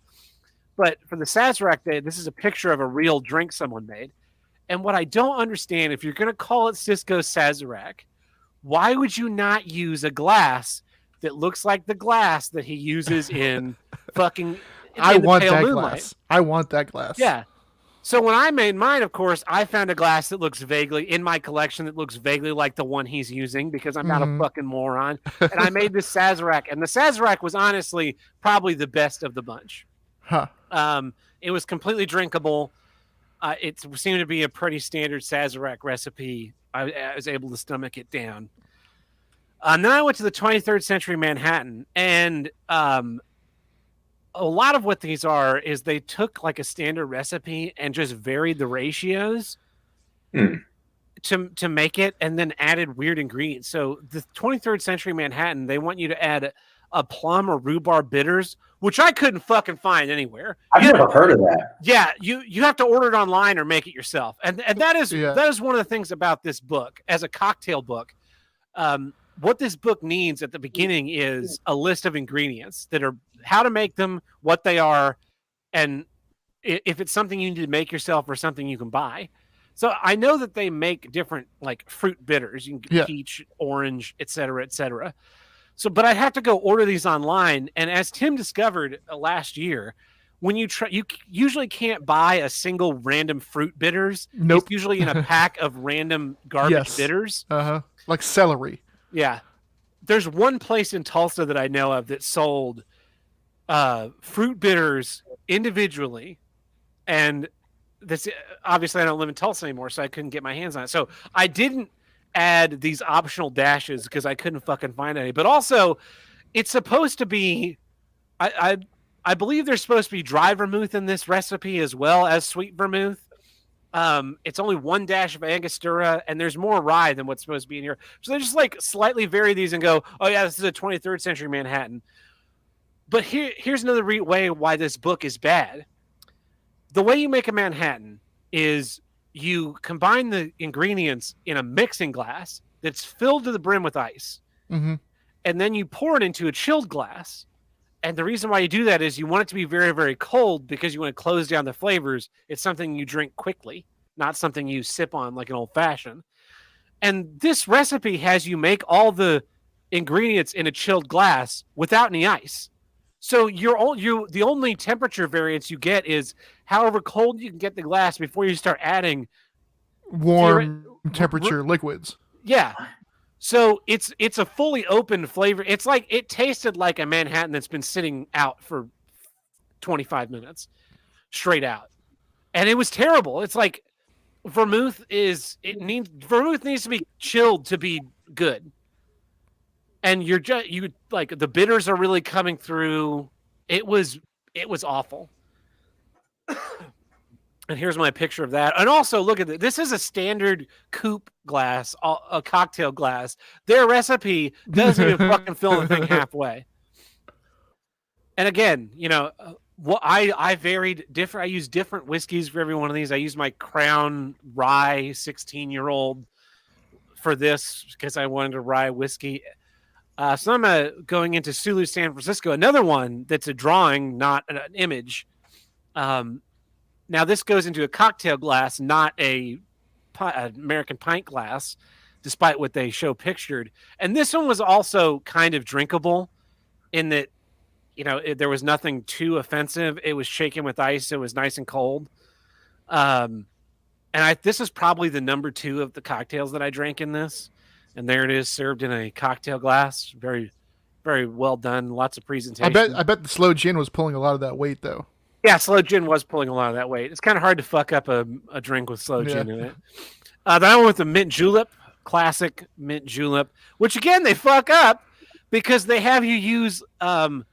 but for the Sazerac Day, this is a picture of a real drink someone made. And what I don't understand, if you're going to call it Cisco Sazerac, why would you not use a glass that looks like the glass that he uses in fucking I want that Moonlight. glass. I want that glass. Yeah. So when I made mine, of course, I found a glass that looks vaguely in my collection that looks vaguely like the one he's using because I'm not a fucking moron. And I made this Sazerac, and the Sazerac was honestly probably the best of the bunch. Huh. It was completely drinkable. It seemed to be a pretty standard Sazerac recipe. I was able to stomach it down. Then I went to the 23rd Century Manhattan, and a lot of what these are is they took like a standard recipe and just varied the ratios to make it, and then added weird ingredients. So the 23rd Century Manhattan, they want you to add a plum or rhubarb bitters, which I couldn't fucking find anywhere. I've never heard of that. Yeah, you have to order it online or make it yourself, and that is one of the things about this book as a cocktail book. What this book needs at the beginning is a list of ingredients that are how to make them, what they are, and if it's something you need to make yourself or something you can buy. So I know that they make different like fruit bitters. You can get peach, orange, et cetera. So, but I'd have to go order these online. And as Tim discovered last year, when you try, you usually can't buy a single random fruit bitters. Nope. It's usually in a pack of random garbage bitters. Like celery. Yeah. There's one place in Tulsa that I know of that sold fruit bitters individually. And this obviously I don't live in Tulsa anymore, so I couldn't get my hands on it. So I didn't add these optional dashes because I couldn't fucking find any. But also, it's supposed to be I believe there's supposed to be dry vermouth in this recipe as well as sweet vermouth. It's only one dash of Angostura, and there's more rye than what's supposed to be in here. So they just like slightly vary these and go, oh yeah, this is a 23rd Century Manhattan. But here's another way why this book is bad. The way you make a Manhattan is you combine the ingredients in a mixing glass that's filled to the brim with ice. Mm-hmm. And then you pour it into a chilled glass. And the reason why you do that is you want it to be very, very cold because you want to close down the flavors. It's something you drink quickly, not something you sip on like an old fashioned. And this recipe has you make all the ingredients in a chilled glass without any ice. So the only temperature variance you get is however cold you can get the glass before you start adding warm temperature liquids. Yeah. So it's a fully open flavor. It's like it tasted like a Manhattan that's been sitting out for 25 minutes straight out. And it was terrible. It's like vermouth needs to be chilled to be good. And you like the bitters are really coming through. It was awful. And here's my picture of that. And also, look at this. This is a standard coupe glass, a cocktail glass. Their recipe doesn't even fucking fill the thing halfway. And again, what I varied different. I used different whiskeys for every one of these. I used my Crown Rye 16-year-old for this because I wanted a rye whiskey. So I'm going into Sulu, San Francisco, another one that's a drawing, not an image. Now this goes into a cocktail glass, not an American pint glass, despite what they show pictured. And this one was also kind of drinkable in that, there was nothing too offensive. It was shaken with ice. It was nice and cold. And this is probably the number 2 of the cocktails that I drank in this. And there it is, served in a cocktail glass. Very, very well done. Lots of presentation. I bet the slow gin was pulling a lot of that weight, though. Yeah, slow gin was pulling a lot of that weight. It's kind of hard to fuck up a drink with slow gin in it. Then I went with the mint julep classic mint julep, which again they fuck up because they have you use a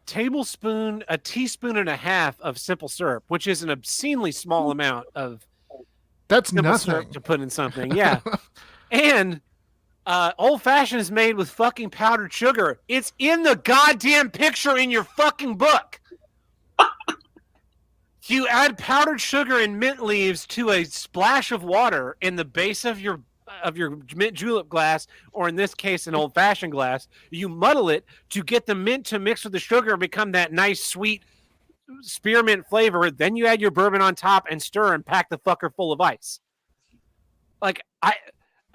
teaspoon and a half of simple syrup, which is an obscenely small amount of That's simple nothing syrup to put in something. Yeah, and old fashioned is made with fucking powdered sugar. It's in the goddamn picture in your fucking book. You add powdered sugar and mint leaves to a splash of water in the base of your mint julep glass, or in this case, an old fashioned glass. You muddle it to get the mint to mix with the sugar and become that nice, sweet spearmint flavor. Then you add your bourbon on top and stir and pack the fucker full of ice.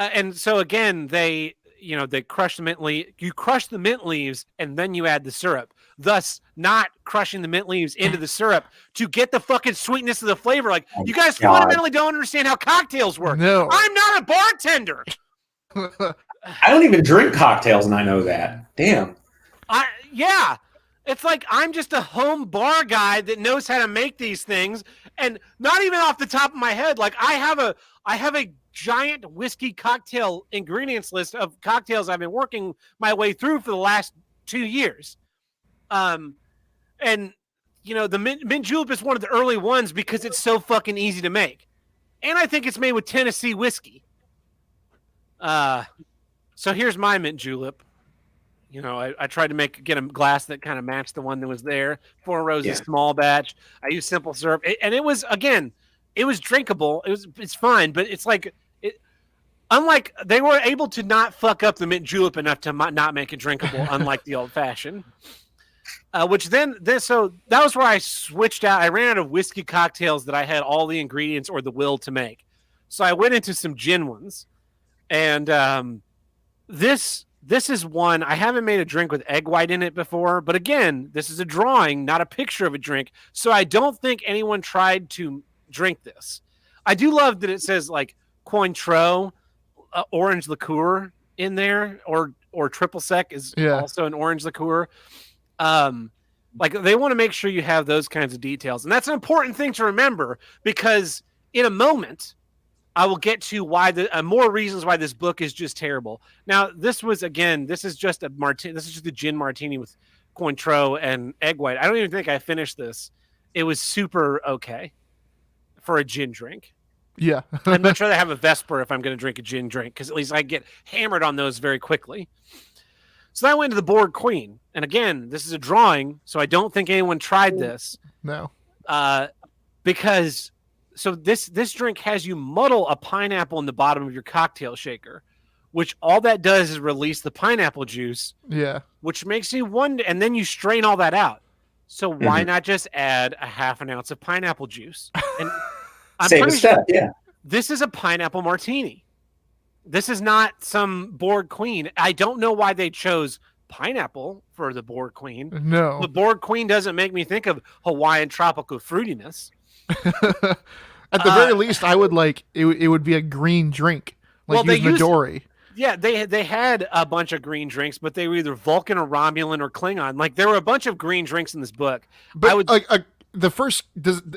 And so again, they crush the mint leaf. You crush the mint leaves and then you add the syrup, thus not crushing the mint leaves into the syrup to get the fucking sweetness of the flavor. Like, you guys fundamentally don't understand how cocktails work. No. I'm not a bartender. I don't even drink cocktails, and I know that. Damn. Yeah. It's like I'm just a home bar guy that knows how to make these things, and not even off the top of my head. Like, I have a giant whiskey cocktail ingredients list of cocktails I've been working my way through for the last 2 years. And the mint julep is one of the early ones because it's so fucking easy to make, and I think it's made with Tennessee whiskey. So here's my mint julep. I tried to get a glass that kind of matched the one that was there. Four Roses small batch. I used simple syrup, and it was drinkable. It's fine, but it's like unlike they were able to not fuck up the mint julep enough to not make it drinkable, unlike the old fashioned. So that was where I switched out. I ran out of whiskey cocktails that I had all the ingredients or the will to make, so I went into some gin ones, and This is one, I haven't made a drink with egg white in it before, but again, this is a drawing, not a picture of a drink, so I don't think anyone tried to drink this. I do love that it says, like, Cointreau orange liqueur in there, or triple sec is also an orange liqueur. Like, they want to make sure you have those kinds of details, and that's an important thing to remember, because in a moment I will get to why more reasons why this book is just terrible. Now, this is just a martini. This is just a gin martini with Cointreau and egg white. I don't even think I finished this. It was super okay for a gin drink. Yeah. I'd much rather have a Vesper if I'm going to drink a gin drink, because at least I get hammered on those very quickly. So I went to the Borg Queen. And again, this is a drawing, so I don't think anyone tried this. No. Because... So this drink has you muddle a pineapple in the bottom of your cocktail shaker, which all that does is release the pineapple juice. Yeah. Which makes you wonder, and then you strain all that out. So why not just add a half an ounce of pineapple juice? And I'm save a step, yeah. This is a pineapple martini. This is not some Borg Queen. I don't know why they chose pineapple for the Borg Queen. No. The Borg Queen doesn't make me think of Hawaiian tropical fruitiness. At the very least, I would like it would be a green drink, like use Midori. Yeah, they had a bunch of green drinks, but they were either Vulcan or Romulan or Klingon. Like, there were a bunch of green drinks in this book. But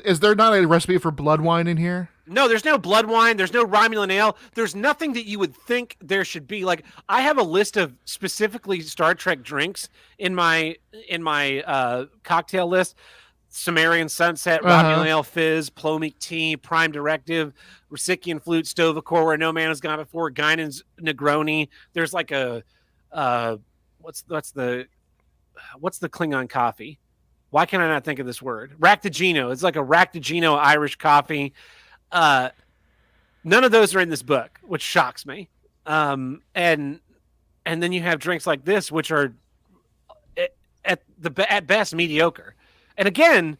is there not a recipe for blood wine in here? No, there's no blood wine. There's no Romulan ale. There's nothing that you would think there should be. Like, I have a list of specifically Star Trek drinks in my cocktail list. Sumerian Sunset, Romulan Ale Fizz, Plomeek Tea, Prime Directive, Rasikian Flute, Stovacor, Where No Man Has Gone Before, Guinan's Negroni. There's like a what's the Klingon coffee? Why can I not think of this word? Ractigino. It's like a Ractigino Irish coffee. None of those are in this book, which shocks me. And then you have drinks like this, which are at best mediocre. And again,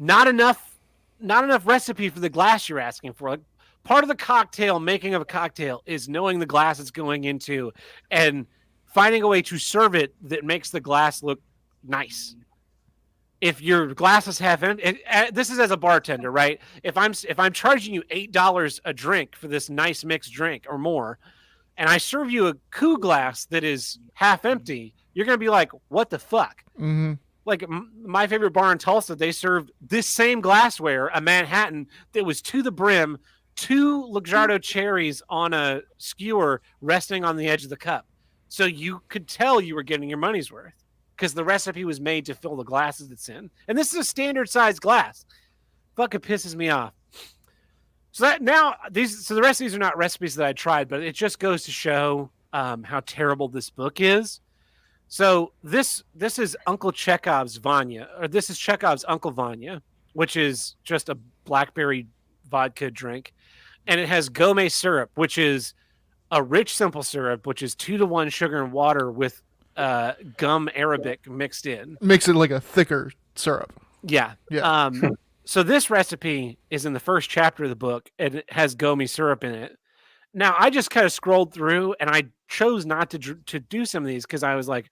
not enough recipe for the glass you're asking for. Like, part of the making of a cocktail is knowing the glass it's going into and finding a way to serve it that makes the glass look nice. If your glass is half empty, this is as a bartender, right? If I'm charging you $8 a drink for this nice mixed drink or more, and I serve you a coup glass that is half empty, you're gonna be like, "What the fuck?" Mm-hmm. Like, my favorite bar in Tulsa, they served this same glassware, a Manhattan, that was to the brim, 2 Luxardo cherries on a skewer resting on the edge of the cup. So you could tell you were getting your money's worth because the recipe was made to fill the glasses it's in. And this is a standard size glass. Fucking pisses me off. So that now the rest of these are not recipes that I tried, but it just goes to show how terrible this book is. So this is Uncle Chekhov's Vanya, or this is Chekhov's Uncle Vanya, which is just a blackberry vodka drink. And it has gome syrup, which is a rich simple syrup, which is 2-to-1 sugar and water with gum Arabic mixed in. Makes it like a thicker syrup. Yeah. So this recipe is in the first chapter of the book, and it has gome syrup in it. Now, I just kind of scrolled through, and I chose not to do some of these because I was like,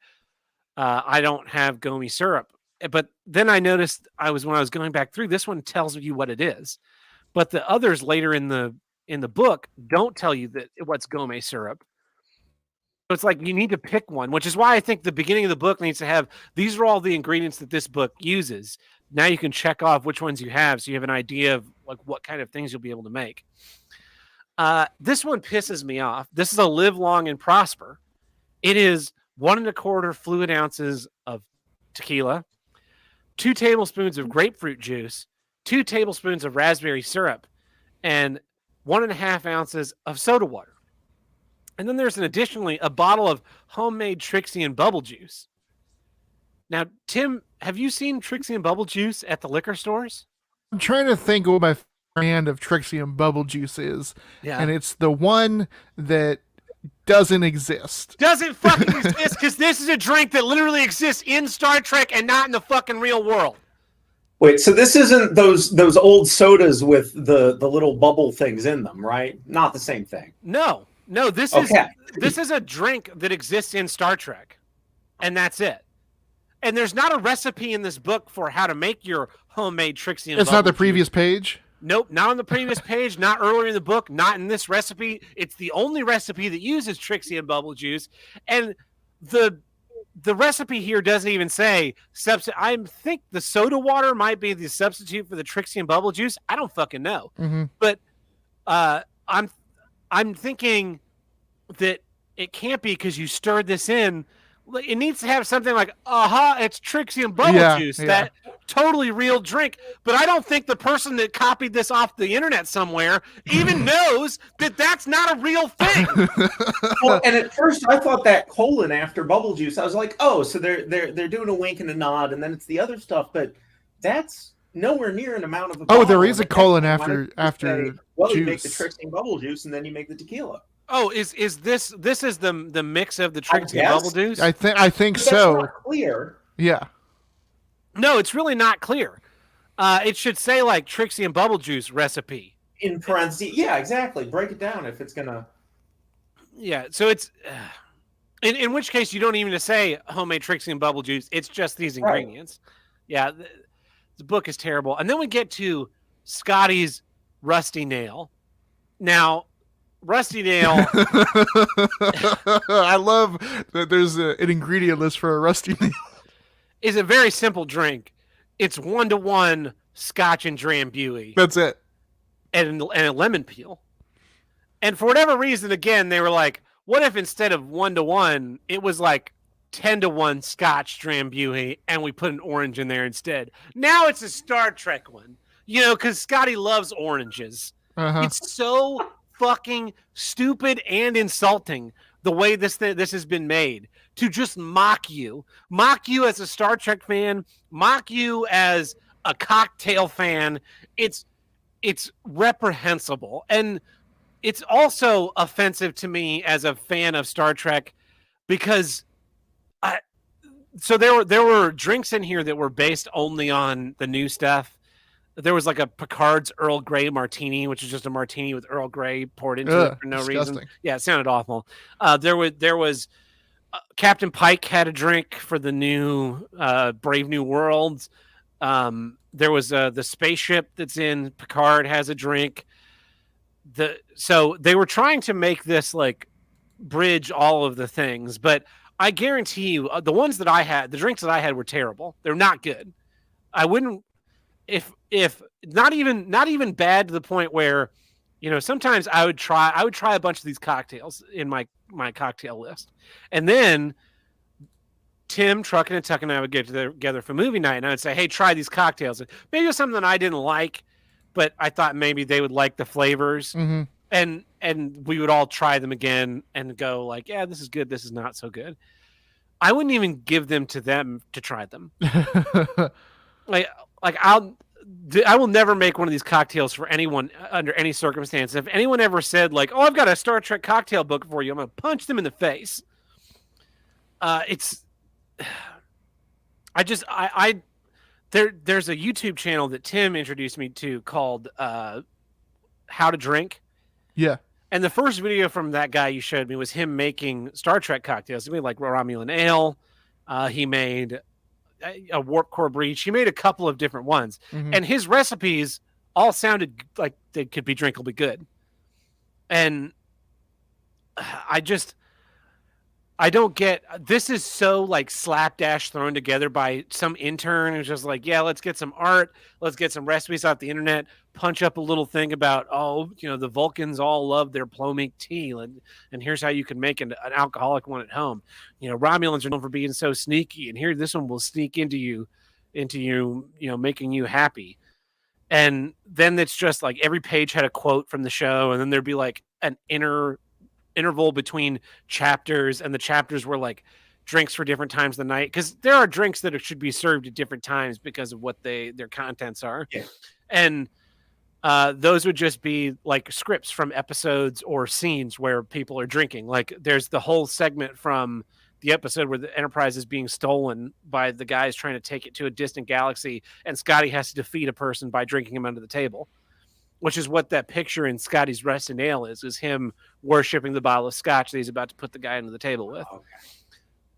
I don't have gome syrup. But then I noticed when I was going back through, this one tells you what it is. But the others later in the book don't tell you what's gome syrup. So it's like you need to pick one, which is why I think the beginning of the book needs to have, these are all the ingredients that this book uses. Now you can check off which ones you have so you have an idea of like what kind of things you'll be able to make. This one pisses me off. This is a Live Long and Prosper. It is 1 1/4 fluid ounces of tequila, 2 tablespoons of grapefruit juice, 2 tablespoons of raspberry syrup, and 1.5 ounces of soda water. And then there's additionally a bottle of homemade Trixie and bubble juice. Now, Tim, have you seen Trixie and bubble juice at the liquor stores? I'm trying to think what my brand of Trixie and bubble juice is. Yeah. And it's the one that doesn't exist. Doesn't fucking exist because this is a drink that literally exists in Star Trek and not in the fucking real world. Wait, so this isn't those old sodas with the little bubble things in them, right? Not the same thing. No, this is a drink that exists in Star Trek, and that's it. And there's not a recipe in this book for how to make your homemade Trixie and It's not the previous page? Nope, not on the previous page, not earlier in the book, not in this recipe. It's the only recipe that uses Trixie and bubble juice. And the recipe here doesn't even say I think the soda water might be the substitute for the Trixie and bubble juice. I don't fucking know. Mm-hmm. But I'm thinking that it can't be because you stirred this in. It needs to have something like, it's Trixie and bubble juice, that totally real drink. But I don't think the person that copied this off the internet somewhere even knows that that's not a real thing. Well, and at first I thought that colon after bubble juice, I was like, oh, so they're doing a wink and a nod, and then it's the other stuff, but that's nowhere near an amount of a bottle. There is a colon after well, juice. You make the Trixie and bubble juice, and then you make the tequila. Oh, is this is the mix of the Trixie and bubble juice? I think so. That's not clear. Yeah. No, it's really not clear. It should say like Trixie and bubble juice recipe in parentheses. Yeah, exactly. Break it down if it's gonna. Yeah, so it's in which case you don't even say homemade Trixie and bubble juice. It's just these ingredients. Right. Yeah, the book is terrible. And then we get to Scotty's Rusty Nail. Now, Rusty Nail. I love that there's an ingredient list for a Rusty Nail. Is a very simple drink. It's 1-to-1 Scotch and Drambuie. That's it. And a lemon peel. And for whatever reason, again, they were like, what if instead of 1-to-1, it was like 10-to-1 Scotch Drambuie and we put an orange in there instead? Now it's a Star Trek one. You know, because Scotty loves oranges. Uh-huh. It's so fucking stupid and insulting the way this has been made, to just mock you as a Star Trek fan, mock you as a cocktail fan. It's reprehensible, and it's also offensive to me as a fan of Star Trek, because so there were drinks in here that were based only on the new stuff. There was like a Picard's Earl Grey martini, which is just a martini with Earl Grey poured into it for no reason. Yeah, it sounded awful. There was Captain Pike had a drink for the new Brave New Worlds. There was the spaceship that's in Picard has a drink. So they were trying to make this like bridge all of the things, but I guarantee you, the ones that I had, the drinks that I had were terrible. They're not good. I wouldn't. If not even bad to the point where sometimes I would try a bunch of these cocktails in my cocktail list. And then Tim, Truckin' and Tuck and I would get together for movie night, and I would say, hey, try these cocktails. Maybe it was something that I didn't like, but I thought maybe they would like the flavors. Mm-hmm. And we would all try them again and go like, yeah, this is good. This is not so good. I wouldn't even give them to them to try them. I will never make one of these cocktails for anyone under any circumstance. If anyone ever said like, oh, I've got a Star Trek cocktail book for you, I'm going to punch them in the face. There's a YouTube channel that Tim introduced me to called How to Drink. Yeah. And the first video from that guy you showed me was him making Star Trek cocktails. He made like Romulan ale. He made a warp core breach. He made a couple of different ones. Mm-hmm. And his recipes all sounded like they could be drinkably good. And I don't get, this is so like slapdash thrown together by some intern who's just like, yeah, let's get some art. Let's get some recipes off the internet, punch up a little thing about, the Vulcans all love their Plomink tea. And here's how you can make an alcoholic one at home. Romulans are known for being so sneaky, and here, this one will sneak into you, making you happy. And then it's just like every page had a quote from the show. And then there'd be like an interval between chapters, and the chapters were like drinks for different times of the night, because there are drinks that should be served at different times because of what their contents are. Yeah. And those would just be like scripts from episodes or scenes where people are drinking. Like there's the whole segment from the episode where the Enterprise is being stolen by the guys trying to take it to a distant galaxy, and Scotty has to defeat a person by drinking him under the table, which is what that picture in Scotty's Rusted Nail is him worshiping the bottle of scotch that he's about to put the guy under the table with.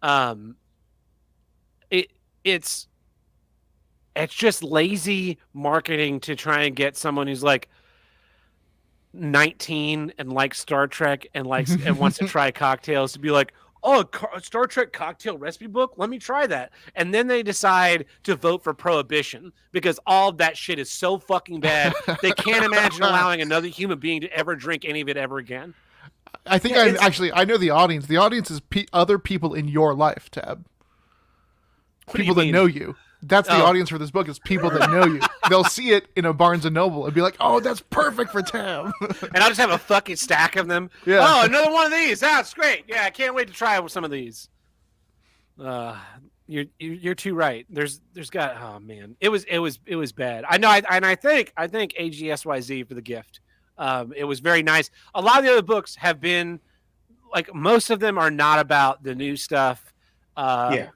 Okay. It's just lazy marketing to try and get someone who's like 19 and likes Star Trek and wants to try cocktails to be like, oh, a Star Trek cocktail recipe book? Let me try that. And then they decide to vote for prohibition because all of that shit is so fucking bad. They can't imagine allowing another human being to ever drink any of it ever again. I think I know the audience. The audience is other people in your life, Tab. People that know you. That's the audience for this book, is people that know you. They'll see it in a Barnes & Noble and be like, oh, that's perfect for Tab. And I'll just have a fucking stack of them. Yeah. Oh, another one of these. That's great. Yeah, I can't wait to try some of these. You're too right. There's got, oh man, it was bad. I know. I think AGSYZ for the gift. It was very nice. A lot of the other books have been like, most of them are not about the new stuff. Yeah.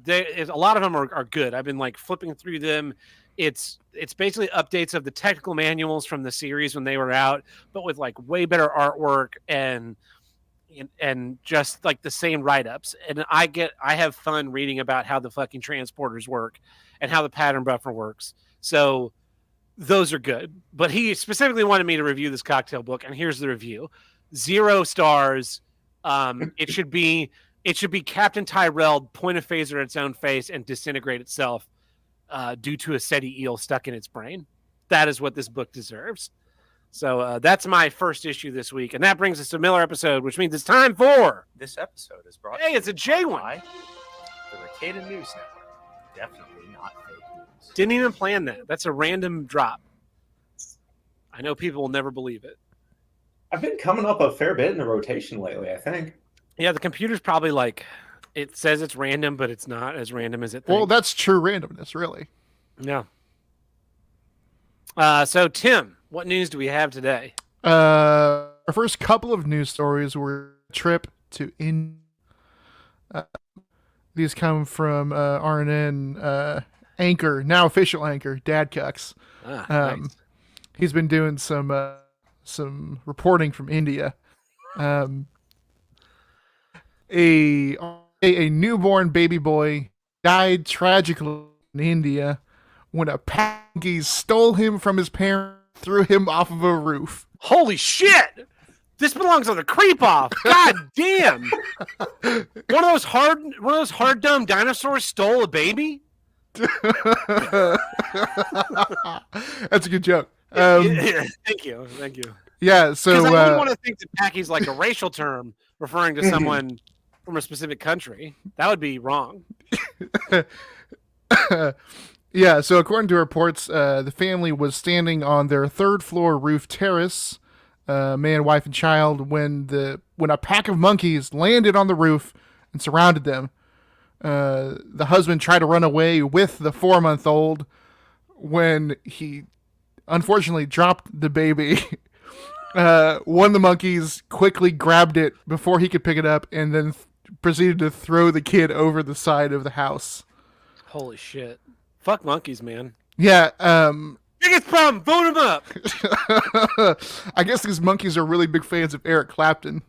A lot of them are good. I've been like flipping through them. It's basically updates of the technical manuals from the series when they were out, but with like way better artwork and just like the same write-ups. And I have fun reading about how the fucking transporters work and how the pattern buffer works. So those are good. But he specifically wanted me to review this cocktail book, and here's the review. 0 stars. It should be Captain Tyrell point a phaser at its own face and disintegrate itself due to a SETI eel stuck in its brain. That is what this book deserves. So that's my first issue this week. And that brings us to Miller episode, which means it's time for... This episode is brought Hey, it's a J1. by the Ricada News Network. Definitely not fake news. Didn't even plan that. That's a random drop. I know people will never believe it. I've been coming up a fair bit in the rotation lately, I think. Yeah, the computer's probably like, it says it's random, but it's not as random as it thinks. Well, that's true randomness, really. Yeah. So, Tim, what news do we have today? Our first couple of news stories were a trip to India. These come from RNN anchor, now official anchor, Dad Cucks. Nice. He's been doing some reporting from India. A newborn baby boy died tragically in India when a Pakis stole him from his parents, threw him off of a roof. Holy shit! This belongs on the creep off. God damn! One of those hard dumb dinosaurs stole a baby? That's a good joke. Thank you. Yeah, so Because I wouldn't want to think that Packy's like a racial term referring to someone from a specific country. That would be wrong. yeah, so according to reports, the family was standing on their third floor roof terrace, man, wife, and child, when a pack of monkeys landed on the roof and surrounded them. The husband tried to run away with the 4-month-old when he unfortunately dropped the baby. One of the monkeys quickly grabbed it before he could pick it up and then proceeded to throw the kid over the side of the house. Holy shit. Fuck monkeys, man. Yeah, Biggest problem, vote him up. I guess these monkeys are really big fans of Eric Clapton.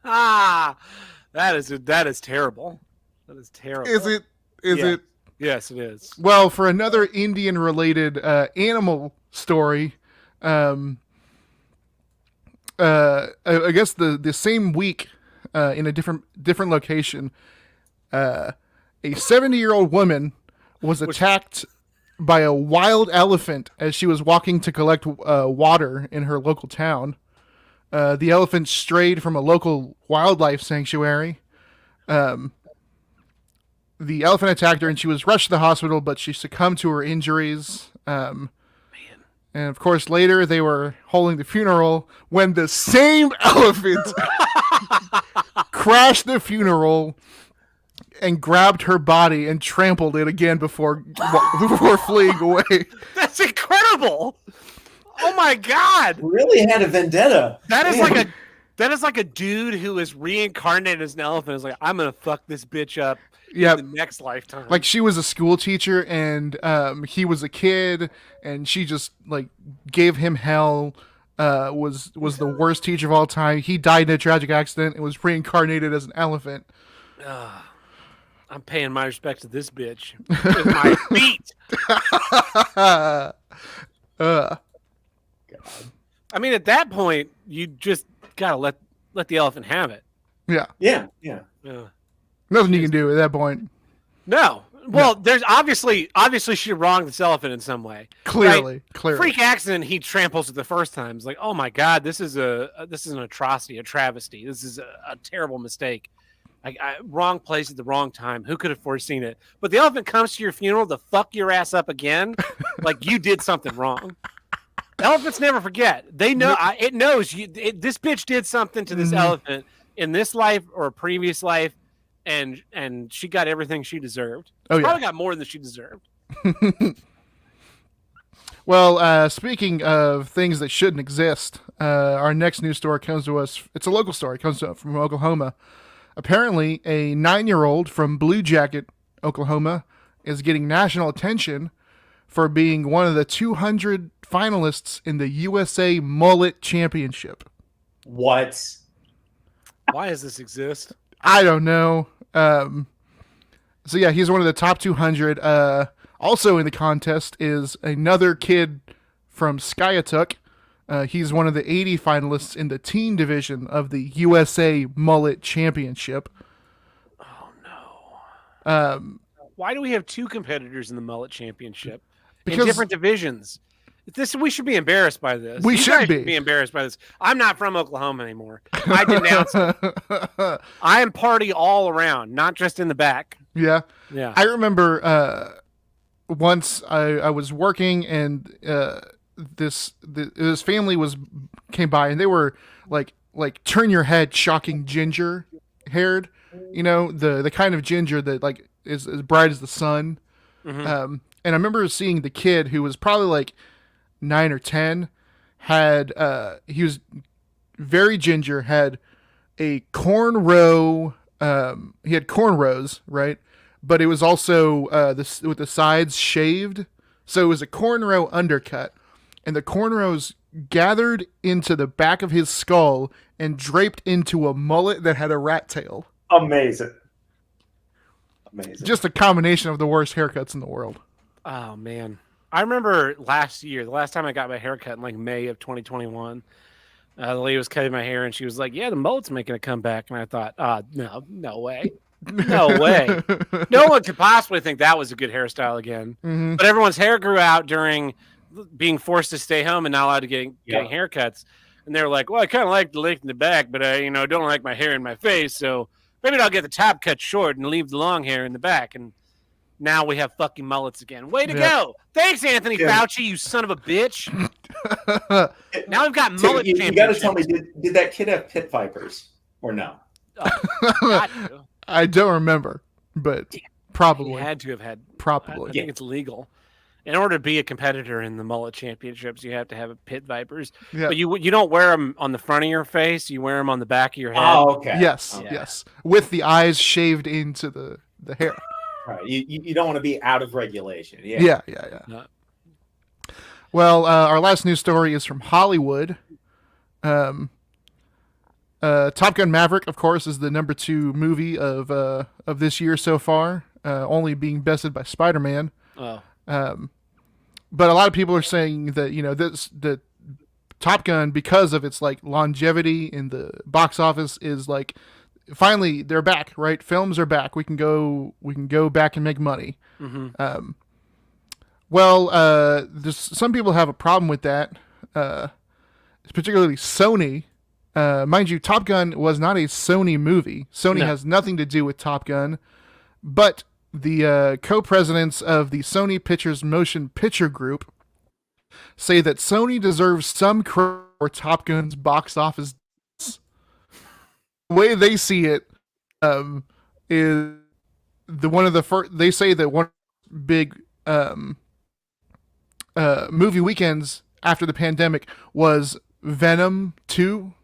That is terrible. That is terrible. Is it? Is it? Yes, it is. Well, for another Indian-related animal story, I guess the same week, in a different location, a 70-year-old woman was attacked by a wild elephant as she was walking to collect water in her local town. The elephant strayed from a local wildlife sanctuary. The elephant attacked her, and she was rushed to the hospital, but she succumbed to her injuries. And of course, later they were holding the funeral when the same elephant crashed the funeral and grabbed her body and trampled it again before fleeing away. That's incredible. Oh my god. Really had a vendetta. That is like a dude who is reincarnated as an elephant. Is like, I'm gonna fuck this bitch up in the next lifetime. Like, she was a school teacher and he was a kid, and she just like gave him hell. Was the worst teacher of all time. He died in a tragic accident and was reincarnated as an elephant. I'm paying my respect to this bitch with my feet. I mean, at that point, you just gotta let the elephant have it. Yeah. Nothing you can do at that point. No. Well, there's obviously she wronged this elephant in some way. Clearly. Freak accident. He tramples it the first time. It's like, oh my god, this is an atrocity, a travesty. This is a terrible mistake. Wrong place at the wrong time. Who could have foreseen it? But the elephant comes to your funeral to fuck your ass up again. Like, you did something wrong. Elephants never forget. They know. It knows you. This bitch did something to this elephant in this life or a previous life, and she got everything she deserved. Probably got more than she deserved. Well, speaking of things that shouldn't exist, our next news story comes to us. It's a local story. It comes from Oklahoma. Apparently, a 9-year-old from Blue Jacket, Oklahoma, is getting national attention for being one of the 200 finalists in the USA Mullet Championship. What? Why does this exist? I don't know. So yeah, he's one of the top 200. Also in the contest is another kid from Skiatook. He's one of the 80 finalists in the teen division of the USA Mullet Championship. Oh no. Why do we have two competitors in the Mullet Championship in different divisions? We should be embarrassed by this. We should be embarrassed by this. I'm not from Oklahoma anymore. I denounce it. I am party all around, not just in the back. Yeah. I remember once I was working and this family came by, and they were like turn your head shocking ginger haired, the kind of ginger that like is as bright as the sun. And I remember seeing the kid who was probably like 9 or 10, had he was very ginger, had a cornrow, he had cornrows, right? But it was also with the sides shaved, so it was a cornrow undercut, and the cornrows gathered into the back of his skull and draped into a mullet that had a rat tail. Amazing. Just a combination of the worst haircuts in the world. Oh man. I remember last year, the last time I got my haircut in like May of 2021, the lady was cutting my hair and she was like, yeah, the mullet's making a comeback. And I thought, no way. No way. No one could possibly think that was a good hairstyle again. Mhm. But everyone's hair grew out during being forced to stay home and not allowed to getting haircuts. And they're like, well, I kind of like the length in the back, but I, don't like my hair in my face. So maybe I'll get the top cut short and leave the long hair in the back. And now we have fucking mullets again. Way to go. Thanks, Anthony Fauci, you son of a bitch. Now we've got mullet You championships. got to tell me, did that kid have pit vipers or no? I don't remember, but probably. He had to have had. Probably. I think it's legal. In order to be a competitor in the mullet championships, you have to have pit vipers. Yeah. But you don't wear them on the front of your face. You wear them on the back of your head. Oh, okay. Yes, yes. With the eyes shaved into the hair. Right. You don't want to be out of regulation. Yeah. No. Well, our last news story is from Hollywood. Top Gun Maverick, of course, is the number 2 movie of this year so far, only being bested by Spider-Man. Oh. But a lot of people are saying that the Top Gun, because of its like longevity in the box office, is like finally they're back. Right, films are back. We can go back and make money. Mm-hmm. There's some people have a problem with that, particularly Sony. Mind you, Top Gun was not a Sony movie. Sony has nothing to do with Top Gun, but the co-presidents of the Sony Pictures Motion Picture Group say that Sony deserves some credit for Top Gun's box office. The way they see it is one of the first. They say that one big movie weekends after the pandemic was Venom 2.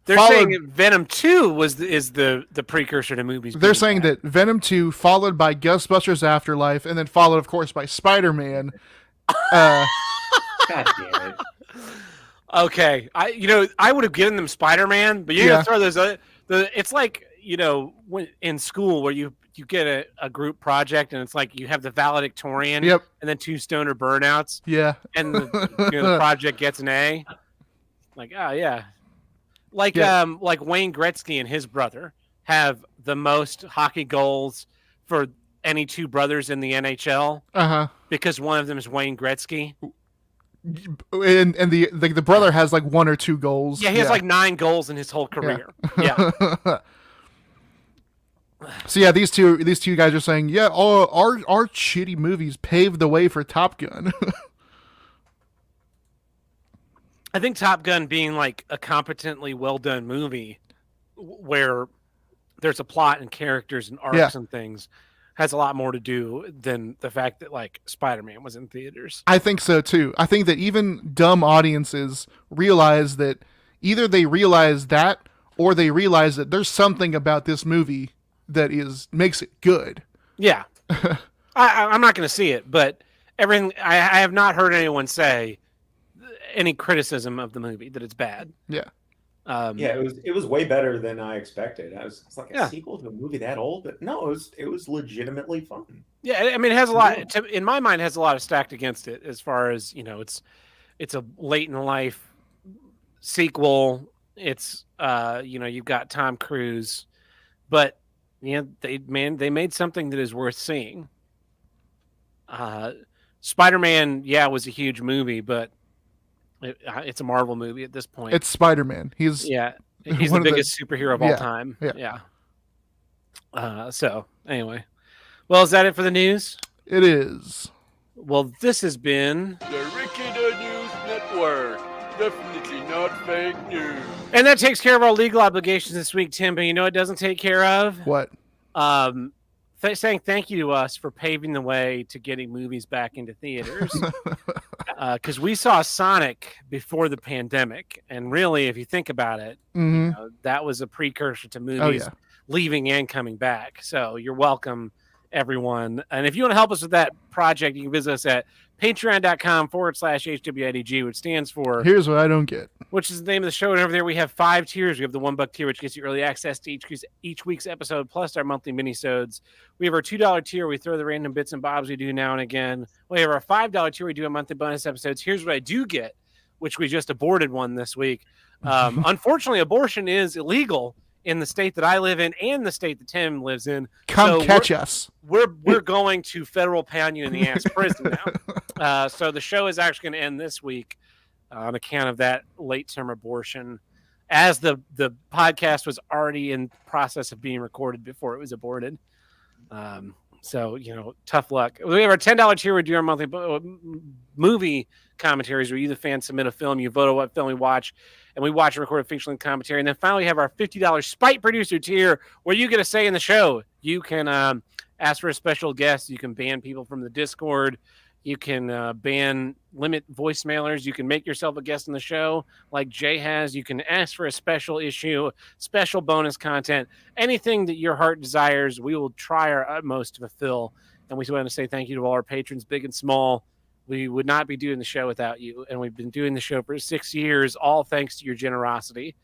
They're saying that Venom 2 is the precursor to movies. They're saying that Venom 2 followed by Ghostbusters Afterlife and then followed, of course, by Spider-Man. God damn it. Okay, I would have given them Spider-Man, but you're gonna throw those. It's like when in school where you get a group project and it's like you have the valedictorian, and then 2 stoner burnouts, and the project gets an A. Like, oh yeah. Like Wayne Gretzky and his brother have the most hockey goals for any 2 brothers in the NHL. Because one of them is Wayne Gretzky. And the brother has like 1 or 2 goals. Yeah, he has like 9 goals in his whole career. Yeah. So these two guys are saying, our shitty movies paved the way for Top Gun. I think Top Gun being like a competently well done movie where there's a plot and characters and arcs and things has a lot more to do than the fact that like Spider-Man was in theaters. I think so too. I think that even dumb audiences realize that either they realize that or they realize that there's something about this movie that makes it good. Yeah. I'm not going to see it, but everything I have not heard anyone say any criticism of the movie that it's bad. Yeah. It was way better than I expected. It's like a sequel to a movie that old, but no, it was legitimately fun. Yeah, I mean, it has a lot. In my mind, it has a lot of stacked against it as far as it's a late in life sequel. It's you've got Tom Cruise, but they made something that is worth seeing. Spider-Man, was a huge movie, but it's a Marvel movie at this point. It's Spider-Man. He's the biggest superhero of all time. Yeah. So anyway, well, is that it for the news? It is. Well, this has been the Ricky News Network. Definitely not fake news. And that takes care of our legal obligations this week, Tim. But it doesn't take care of what? Saying thank you to us for paving the way to getting movies back into theaters. Because we saw Sonic before the pandemic, and really, if you think about it, that was a precursor to movies leaving and coming back. So you're welcome, everyone. And if you want to help us with that project, you can visit us at patreon.com/HWIDG, which stands for Here's What I Don't Get, which is the name of the show. And over there, we have 5 tiers. We have the $1 tier, which gets you early access to each week's episode, plus our monthly minisodes. We have our $2 tier. We throw the random bits and bobs we do now and again. We have our $5 tier. We do a monthly bonus episodes. Here's What I Do Get, which we just aborted one this week. Unfortunately, abortion is illegal in the state that I live in and the state that Tim lives in. Come So catch us. We're going to federal pound you in the ass prison now. So the show is actually going to end this week on account of that late term abortion, as the podcast was already in process of being recorded before it was aborted. So, tough luck. We have our $10 tier. We do our monthly movie commentaries where you, the fan, submit a film. You vote on what film we watch, and we watch and record a feature-length commentary. And then finally, we have our $50 Spite Producer tier where you get a say in the show. You can ask for a special guest. You can ban people from the Discord. You can limit voicemailers. You can make yourself a guest in the show like Jay has. You can ask for a special issue, special bonus content, anything that your heart desires. We will try our utmost to fulfill. And we want to say thank you to all our patrons, big and small. We would not be doing the show without you. And we've been doing the show for 6 years, all thanks to your generosity.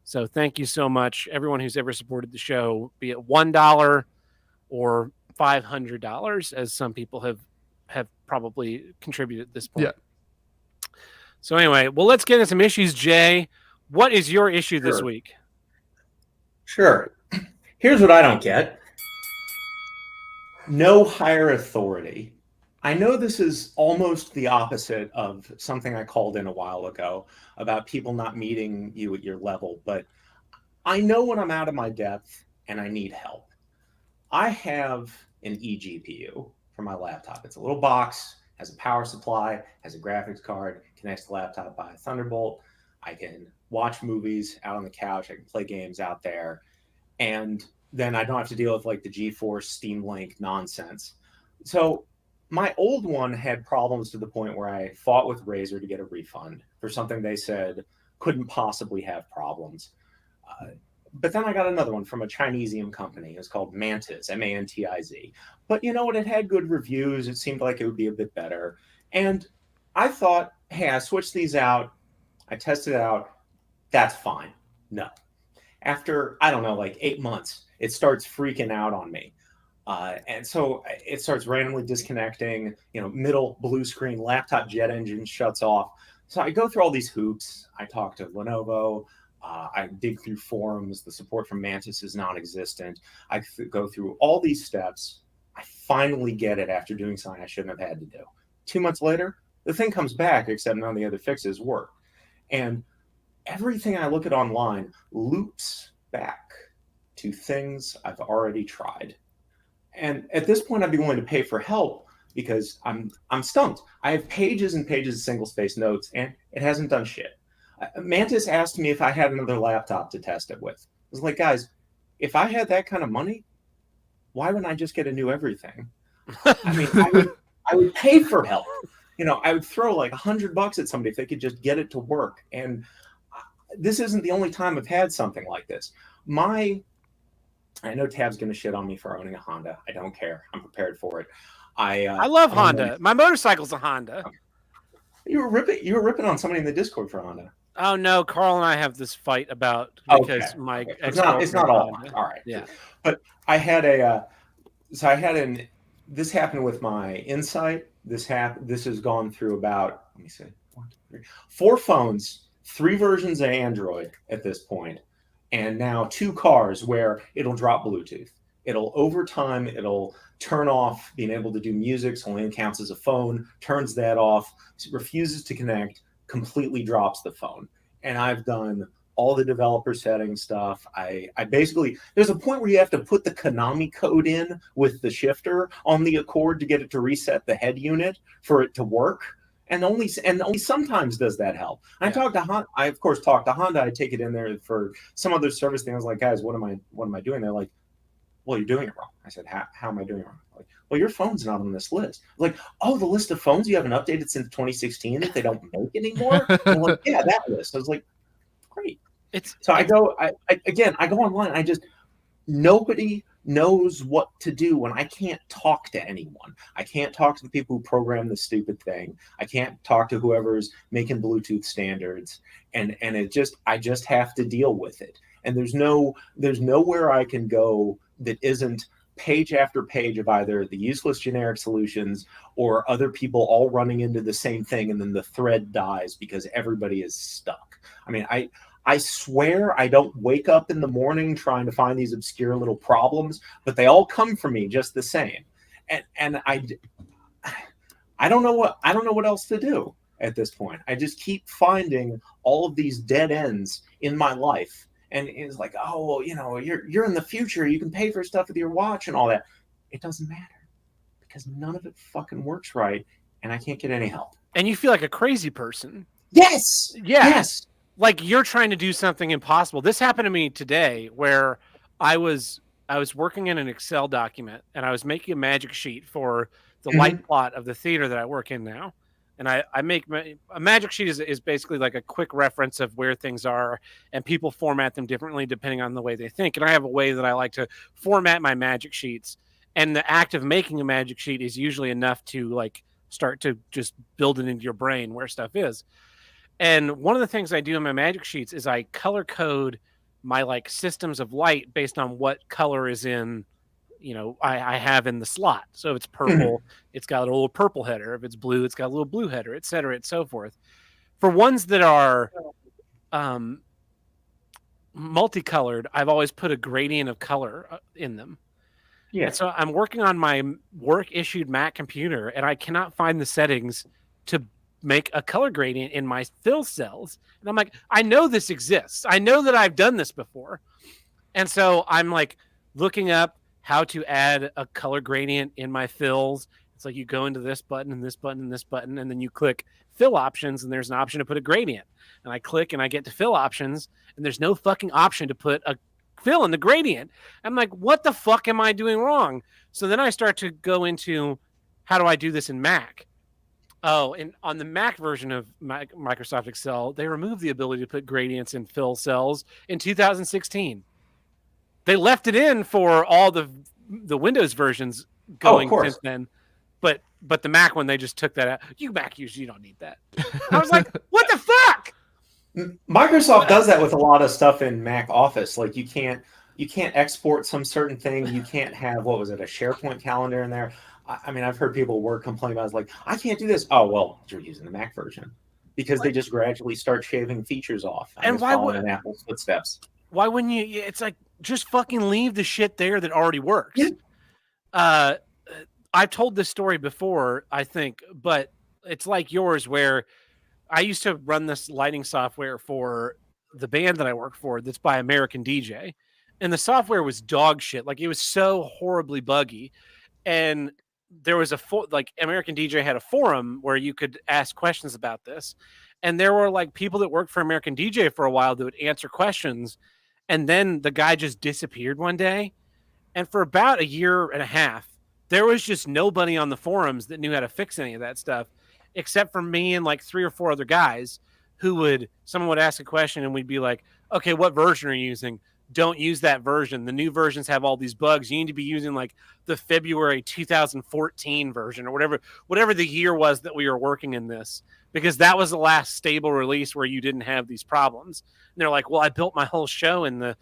So thank you so much, everyone who's ever supported the show, be it $1 or $500, as some people have probably contributed at this point. Yeah. So anyway, well, let's get into some issues, Jay. What is your issue this week? Sure. Here's what I don't get. No higher authority. I know this is almost the opposite of something I called in a while ago about people not meeting you at your level, but I know when I'm out of my depth and I need help. I have an eGPU for my laptop. It's a little box, has a power supply, has a graphics card, connects the laptop by a Thunderbolt. I can watch movies out on the couch. I can play games out there. And then I don't have to deal with like the GeForce Steam Link nonsense. So my old one had problems to the point where I fought with Razer to get a refund for something they said couldn't possibly have problems. But then I got another one from a Chinesium company. It was called Mantiz, M-A-N-T-I-Z. But you know what? It had good reviews. It seemed like it would be a bit better. And I thought, hey, I switched these out. I tested it out. That's fine. No. After, I don't know, like 8 months, it starts freaking out on me. And so it starts randomly disconnecting, middle blue screen, laptop jet engine shuts off. So I go through all these hoops. I talk to Lenovo. I dig through forums. The support from Mantis is non-existent. I go through all these steps. I finally get it after doing something I shouldn't have had to do. 2 months later, the thing comes back, except none of the other fixes work. And everything I look at online loops back to things I've already tried. And at this point, I'd be willing to pay for help because I'm stumped. I have pages and pages of single-space notes, and it hasn't done shit. Mantis asked me if I had another laptop to test it with. I was like, guys, if I had that kind of money, why wouldn't I just get a new everything? I mean, I would pay for help. I would throw like $100 at somebody if they could just get it to work. And this isn't the only time I've had something like this. I know Tab's going to shit on me for owning a Honda. I don't care. I'm prepared for it. I love Honda. My motorcycle's a Honda. Okay. You were ripping on somebody in the Discord for Honda. Oh no, Carl and I have this fight about because my it's not all Honda. All right. Yeah. But I had this happened with my Insight. This has gone through about, let me see, 1, 2, 3, 4 phones, 3 versions of Android at this point, and now 2 cars where it'll drop Bluetooth. Over time, it'll turn off being able to do music, so only counts as a phone, turns that off, refuses to connect, completely drops the phone. And I've done all the developer setting stuff. I basically, there's a point where you have to put the Konami code in with the shifter on the Accord to get it to reset the head unit for it to work. And only sometimes does that help. Yeah. I of course talked to Honda. I take it in there for some other service thing. I was like, guys, what am I doing? They're like, well, you're doing it wrong. I said, how am I doing it wrong? Like, well, your phone's not on this list. Like, oh, the list of phones you haven't updated since 2016 that they don't make anymore? I'm like, yeah, that list. I was like, great. I go online. Nobody knows what to do when I can't talk to anyone. I can't talk to the people who program the stupid thing. I can't talk to whoever's making Bluetooth standards. And I just have to deal with it. And there's nowhere I can go that isn't page after page of either the useless generic solutions or other people all running into the same thing, and then the thread dies because everybody is stuck. I mean, I I swear I don't wake up in the morning trying to find these obscure little problems, but they all come from me just the same. And I don't know what else to do at this point. I just keep finding all of these dead ends in my life. And it's like, oh, well, you know, you're in the future. You can pay for stuff with your watch and all that. It doesn't matter because none of it fucking works right, and I can't get any help. And you feel like a crazy person. Yes. Yeah. Yes. Like you're trying to do something impossible. This happened to me today where I was working in an Excel document and I was making a magic sheet for the light plot of the theater that I work in now. And I make a magic sheet is basically like a quick reference of where things are, and people format them differently depending on the way they think. And I have a way that I like to format my magic sheets. And the act of making a magic sheet is usually enough to like start to just build it into your brain where stuff is. And one of the things I do in my magic sheets is I color code my like systems of light based on what color is in, you know, I have in the slot. So if it's purple, it's got a little purple header. If it's blue, it's got a little blue header, et cetera, and so forth. For ones that are multicolored, I've always put a gradient of color in them. Yeah. And so I'm working on my work issued Mac computer and I cannot find the settings to make a color gradient in my fill cells. And I'm like, I know this exists. I know that I've done this before. And so I'm like looking up how to add a color gradient in my fills. It's like you go into this button and this button and this button, and then you click fill options, and there's an option to put a gradient. And I click and I get to fill options, and there's no fucking option to put a fill in the gradient. I'm like, what the fuck am I doing wrong? So then I start to go into how do I do this in Mac? Oh, and on the Mac version of Microsoft Excel, they removed the ability to put gradients in fill cells in 2016. They left it in for all the Windows versions going since then, but the Mac one, they just took that out. You Mac users, you don't need that. I was like, what the fuck? Microsoft does that with a lot of stuff in Mac Office. Like you can't export some certain thing. You can't have, what was it, a SharePoint calendar in there. I mean, I've heard people complain about it. It's like, I can't do this. Oh, well, you're using the Mac version because they just gradually start shaving features off. And why would in Apple's footsteps? Why wouldn't you? It's like, just fucking leave the shit there that already works. Yeah. I've told this story before, I think, but it's like yours where I used to run this lighting software for the band that I work for that's by American DJ. And the software was dog shit. Like it was so horribly buggy. And there was American DJ had a forum where you could ask questions about this. And there were like people that worked for American DJ for a while that would answer questions. And then the guy just disappeared one day. And for about a year and a half, there was just nobody on the forums that knew how to fix any of that stuff, except for me and like 3 or 4 other guys someone would ask a question and we'd be like, okay, what version are you using? Don't use that version. The new versions have all these bugs. You need to be using like the February 2014 version or whatever the year was that we were working in this, because that was the last stable release where you didn't have these problems. And they're like, well, I built my whole show in the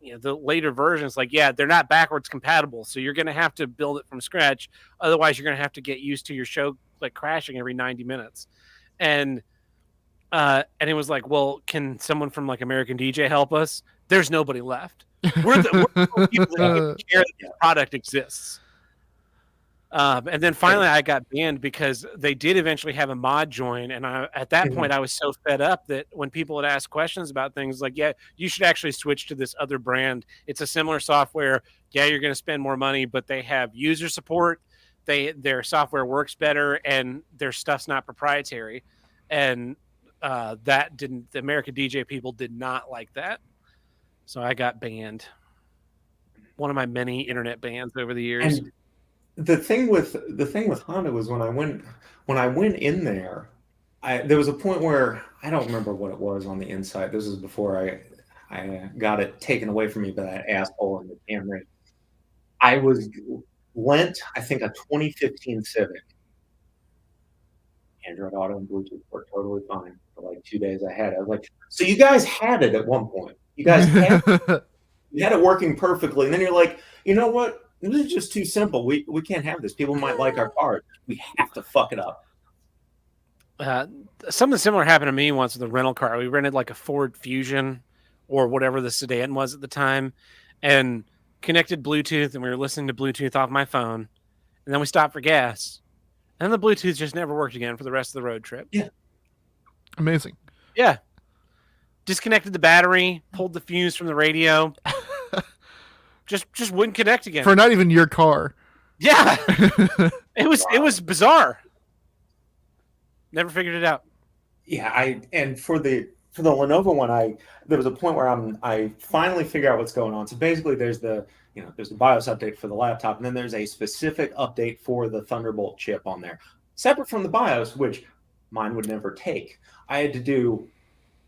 later versions. Like, yeah, they're not backwards compatible. So you're going to have to build it from scratch. Otherwise you're going to have to get used to your show like crashing every 90 minutes. And it was like, well, can someone from like American DJ help us? There's nobody left. We're the people that even care that this product exists. And then finally I got banned because they did eventually have a mod join. And at that point I was so fed up that when people would ask questions about things like, yeah, you should actually switch to this other brand. It's a similar software. Yeah, you're going to spend more money, but they have user support. Their software works better and their stuff's not proprietary. And the American DJ people did not like that. So I got banned. One of my many internet bans over the years. And the thing with Honda was when I went in there, there was a point where I don't remember what it was on the inside. This is before I got it taken away from me by that asshole in the Camry. I was lent, I think, a 2015 Civic. Android Auto and Bluetooth worked totally fine for like 2 days. I had it. I was like, so you guys had it at one point. You guys had it working perfectly. And then you're like, you know what? This is just too simple. We can't have this. People might like our car. We have to fuck it up. Something similar happened to me once with a rental car. We rented like a Ford Fusion or whatever the sedan was at the time, and connected Bluetooth, and we were listening to Bluetooth off my phone, and then we stopped for gas, and the Bluetooth just never worked again for the rest of the road trip. Yeah. Amazing. Yeah. Disconnected the battery, pulled the fuse from the radio. just wouldn't connect again. For not even your car. Yeah. It was bizarre. Never figured it out. Yeah, and for the Lenovo one, there was a point where I finally figure out what's going on. So basically, there's the BIOS update for the laptop, and then there's a specific update for the Thunderbolt chip on there, separate from the BIOS, which mine would never take. I had to do.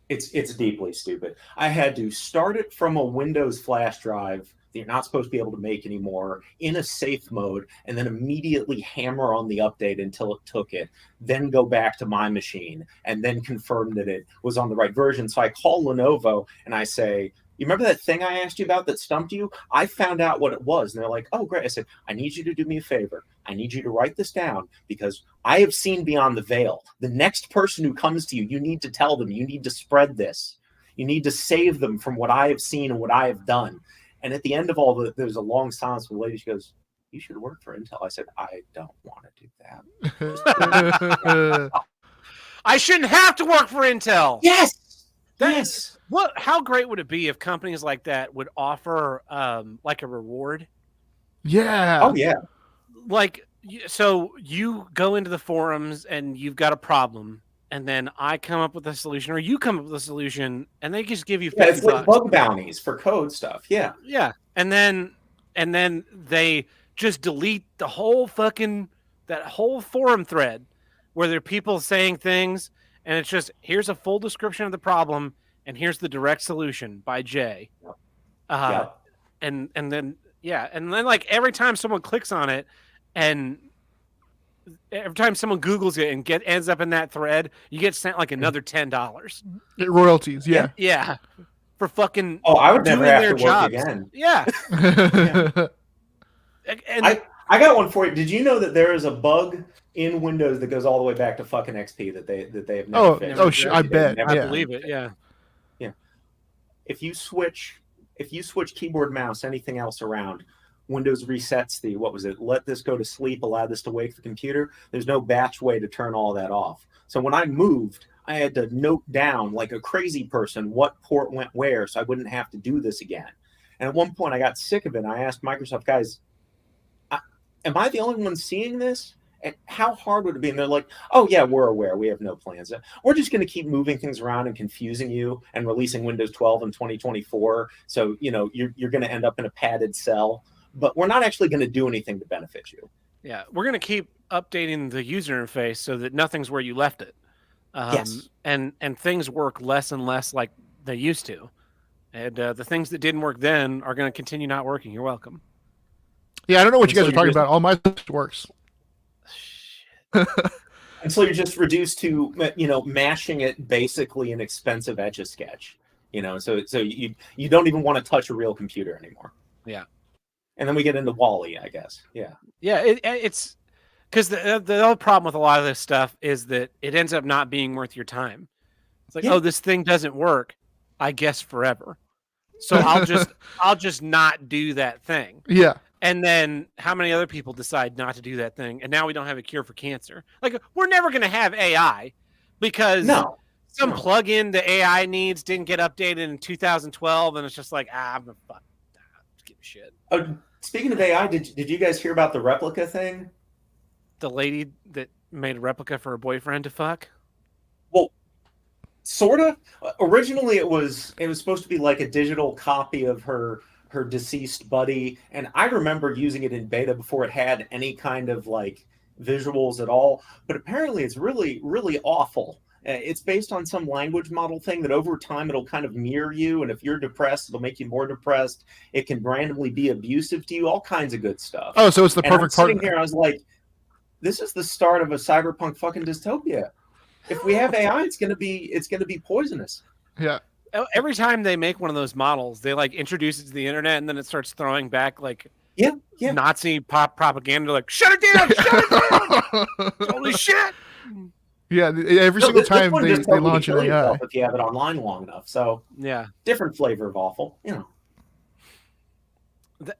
It's deeply stupid. I had to start it from a Windows flash drive that you're not supposed to be able to make anymore in a safe mode, and then immediately hammer on the update until it took it, then go back to my machine and then confirm that it was on the right version. So I call Lenovo and I say, you remember that thing I asked you about that stumped you? I found out what it was. And they're like, oh, great. I said, I need you to do me a favor. I need you to write this down because I have seen beyond the veil. The next person who comes to you, you need to tell them, you need to spread this. You need to save them from what I have seen and what I have done. And at the end of all there was a long silence with the lady. She goes, you should work for Intel. I said, I don't want to do that. I shouldn't have to work for Intel. Yes. Yes. How great would it be if companies like that would offer like a reward? Yeah. Oh, yeah. Like, so you go into the forums and you've got a problem, and then I come up with a solution, or you come up with a solution, and they just give you $50. It's like bug bounties for code stuff. Yeah. Yeah. And then they just delete the whole that whole forum thread where there are people saying things, and it's just, here's a full description of the problem, and here's the direct solution by Jay. And then like every time someone clicks on it, and every time someone Googles it and ends up in that thread, you get sent like another $10. Royalties, yeah. Yeah. For fucking I would never doing have their to work jobs. again. Yeah. And I got one for you. Did you know that there is a bug in Windows that goes all the way back to fucking XP that they have never fixed? I bet. I believe it. Yeah. Yeah. If you switch keyboard, mouse, anything else around, Windows resets let this go to sleep, allow this to wake the computer. There's no batch way to turn all that off. So when I moved, I had to note down like a crazy person what port went where so I wouldn't have to do this again. And at one point I got sick of it and I asked Microsoft, guys, am I the only one seeing this? And how hard would it be? And they're like, oh yeah, we're aware. We have no plans. We're just going to keep moving things around and confusing you and releasing Windows 12 in 2024. So, you're going to end up in a padded cell, but we're not actually going to do anything to benefit you. Yeah. We're going to keep updating the user interface so that nothing's where you left it. Yes. And things work less and less like they used to. And the things that didn't work then are going to continue not working. You're welcome. Yeah, I don't know what you guys So are talking you're about. All my stuff works. And so you're just reduced to, mashing it basically an expensive Etch-a-Sketch. So you don't even want to touch a real computer anymore. Yeah. And then we get into Wally, I guess. Yeah. Yeah, it's because the other problem with a lot of this stuff is that it ends up not being worth your time. It's like, oh, this thing doesn't work, I guess forever. So I'll just not do that thing. Yeah. And then how many other people decide not to do that thing? And now we don't have a cure for cancer. Like, we're never going to have AI because some plug-in the AI needs didn't get updated in 2012, and it's just like, I'm gonna fuck. Give a shit. Speaking of AI, did you guys hear about the replica thing? The lady that made a replica for her boyfriend to fuck? Well, sort of. Originally, it was supposed to be like a digital copy of her deceased buddy, and I remember using it in beta before it had any kind of like visuals at all. But apparently, it's really, really awful. It's based on some language model thing that over time it'll kind of mirror you, and if you're depressed, it'll make you more depressed. It can randomly be abusive to you, all kinds of good stuff. Oh, so it's the perfect partner. partner. Here, I was like, this is the start of a cyberpunk fucking dystopia. If we have AI, it's gonna be poisonous. Yeah. Every time they make one of those models, they like introduce it to the internet, and then it starts throwing back like Nazi propaganda. Like, shut it down, shut it down. Holy shit! Yeah, every single this time one they just tells you to launch an kill yourself AI. if you have it online long enough. So Yeah. different flavor of awful, you know.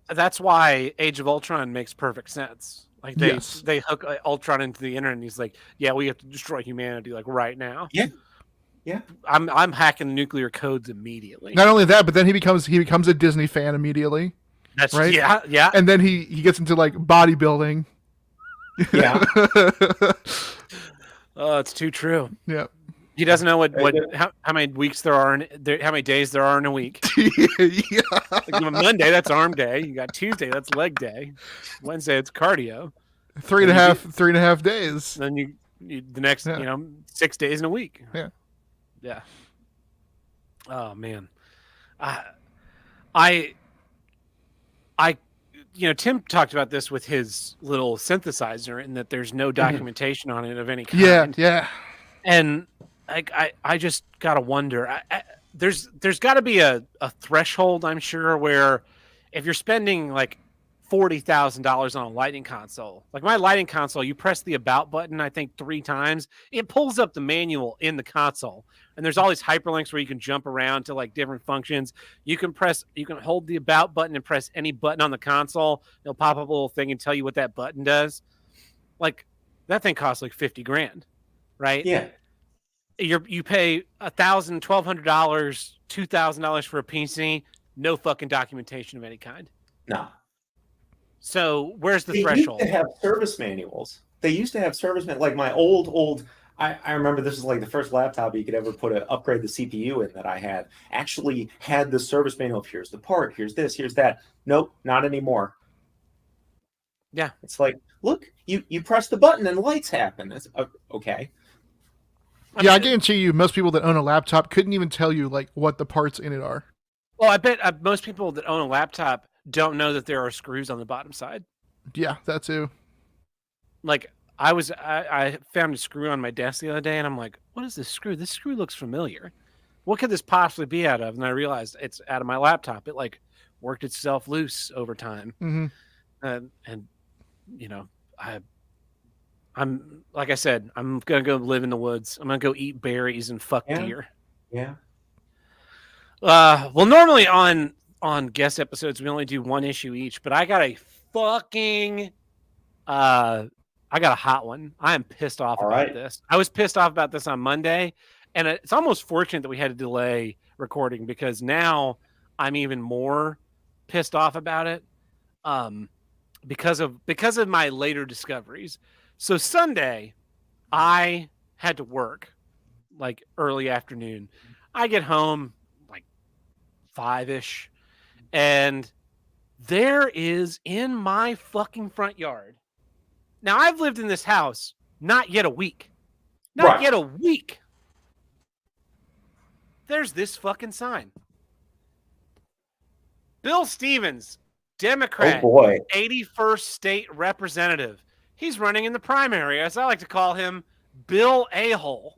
That's why Age of Ultron makes perfect sense. Like Yes. they hook Ultron into the internet, and he's like, "Yeah, we have to destroy humanity like right now." Yeah. Yeah. I'm hacking nuclear codes immediately. Not only that, but then he becomes a Disney fan immediately, That's right? Yeah. and then he gets into like bodybuilding. Yeah. Oh, it's too true. Yeah. He doesn't know how many weeks there are how many days there are in a week. Yeah. Like Monday, that's arm day. You got Tuesday, that's leg day. Wednesday, it's cardio. 3.5 days. Then you the next, Yeah. 6 days in a week. Yeah. Yeah. Oh man, I Tim talked about this with his little synthesizer, and that there's no documentation on it of any kind. Yeah. And I just gotta wonder. There's got to be a threshold, I'm sure, where if you're spending like $40,000 on a lighting console, like my lighting console, you press the about button, I think 3 times, it pulls up the manual in the console, and there's all these hyperlinks where you can jump around to like different functions. You can hold the about button and press any button on the console. It'll pop up a little thing and tell you what that button does. Like that thing costs like $50,000, right? Yeah. You pay $1,000, $1,200, $2,000 for a PC, no fucking documentation of any kind. No. So where's the They threshold? used to have service manuals. Like my old. I remember this is like the first laptop you could ever upgrade the CPU in that I had. Actually had the service manual of here's the part, here's this, here's that. Nope, not anymore. Yeah. It's like, look, you press the button and lights happen. That's okay. I guarantee you, most people that own a laptop couldn't even tell you like what the parts in it are. Well, I bet most people that own a laptop don't know that there are screws on the bottom side. Yeah, that too. Like I found a screw on my desk the other day, and I'm like, what is this screw? This screw looks familiar. What could this possibly be out of? And I realized it's out of my laptop. It like worked itself loose over time. Mm-hmm. And I'm like I said, I'm gonna go live in the woods. I'm gonna go eat berries and fuck deer. Yeah. Well, normally on guest episodes we only do 1 issue each, but I got a hot one. I am pissed off about this. I was pissed off about this on Monday, and it's almost fortunate that we had to delay recording because now I'm even more pissed off about it. Because of my later discoveries. So Sunday, I had to work like early afternoon. I get home like 5-ish, and there is in my fucking front yard. Now I've lived in this house not yet a week. Not yet a week. There's this fucking sign. Bill Stevens, Democrat, 81st state representative. He's running in the primary, as I like to call him, Bill A-hole.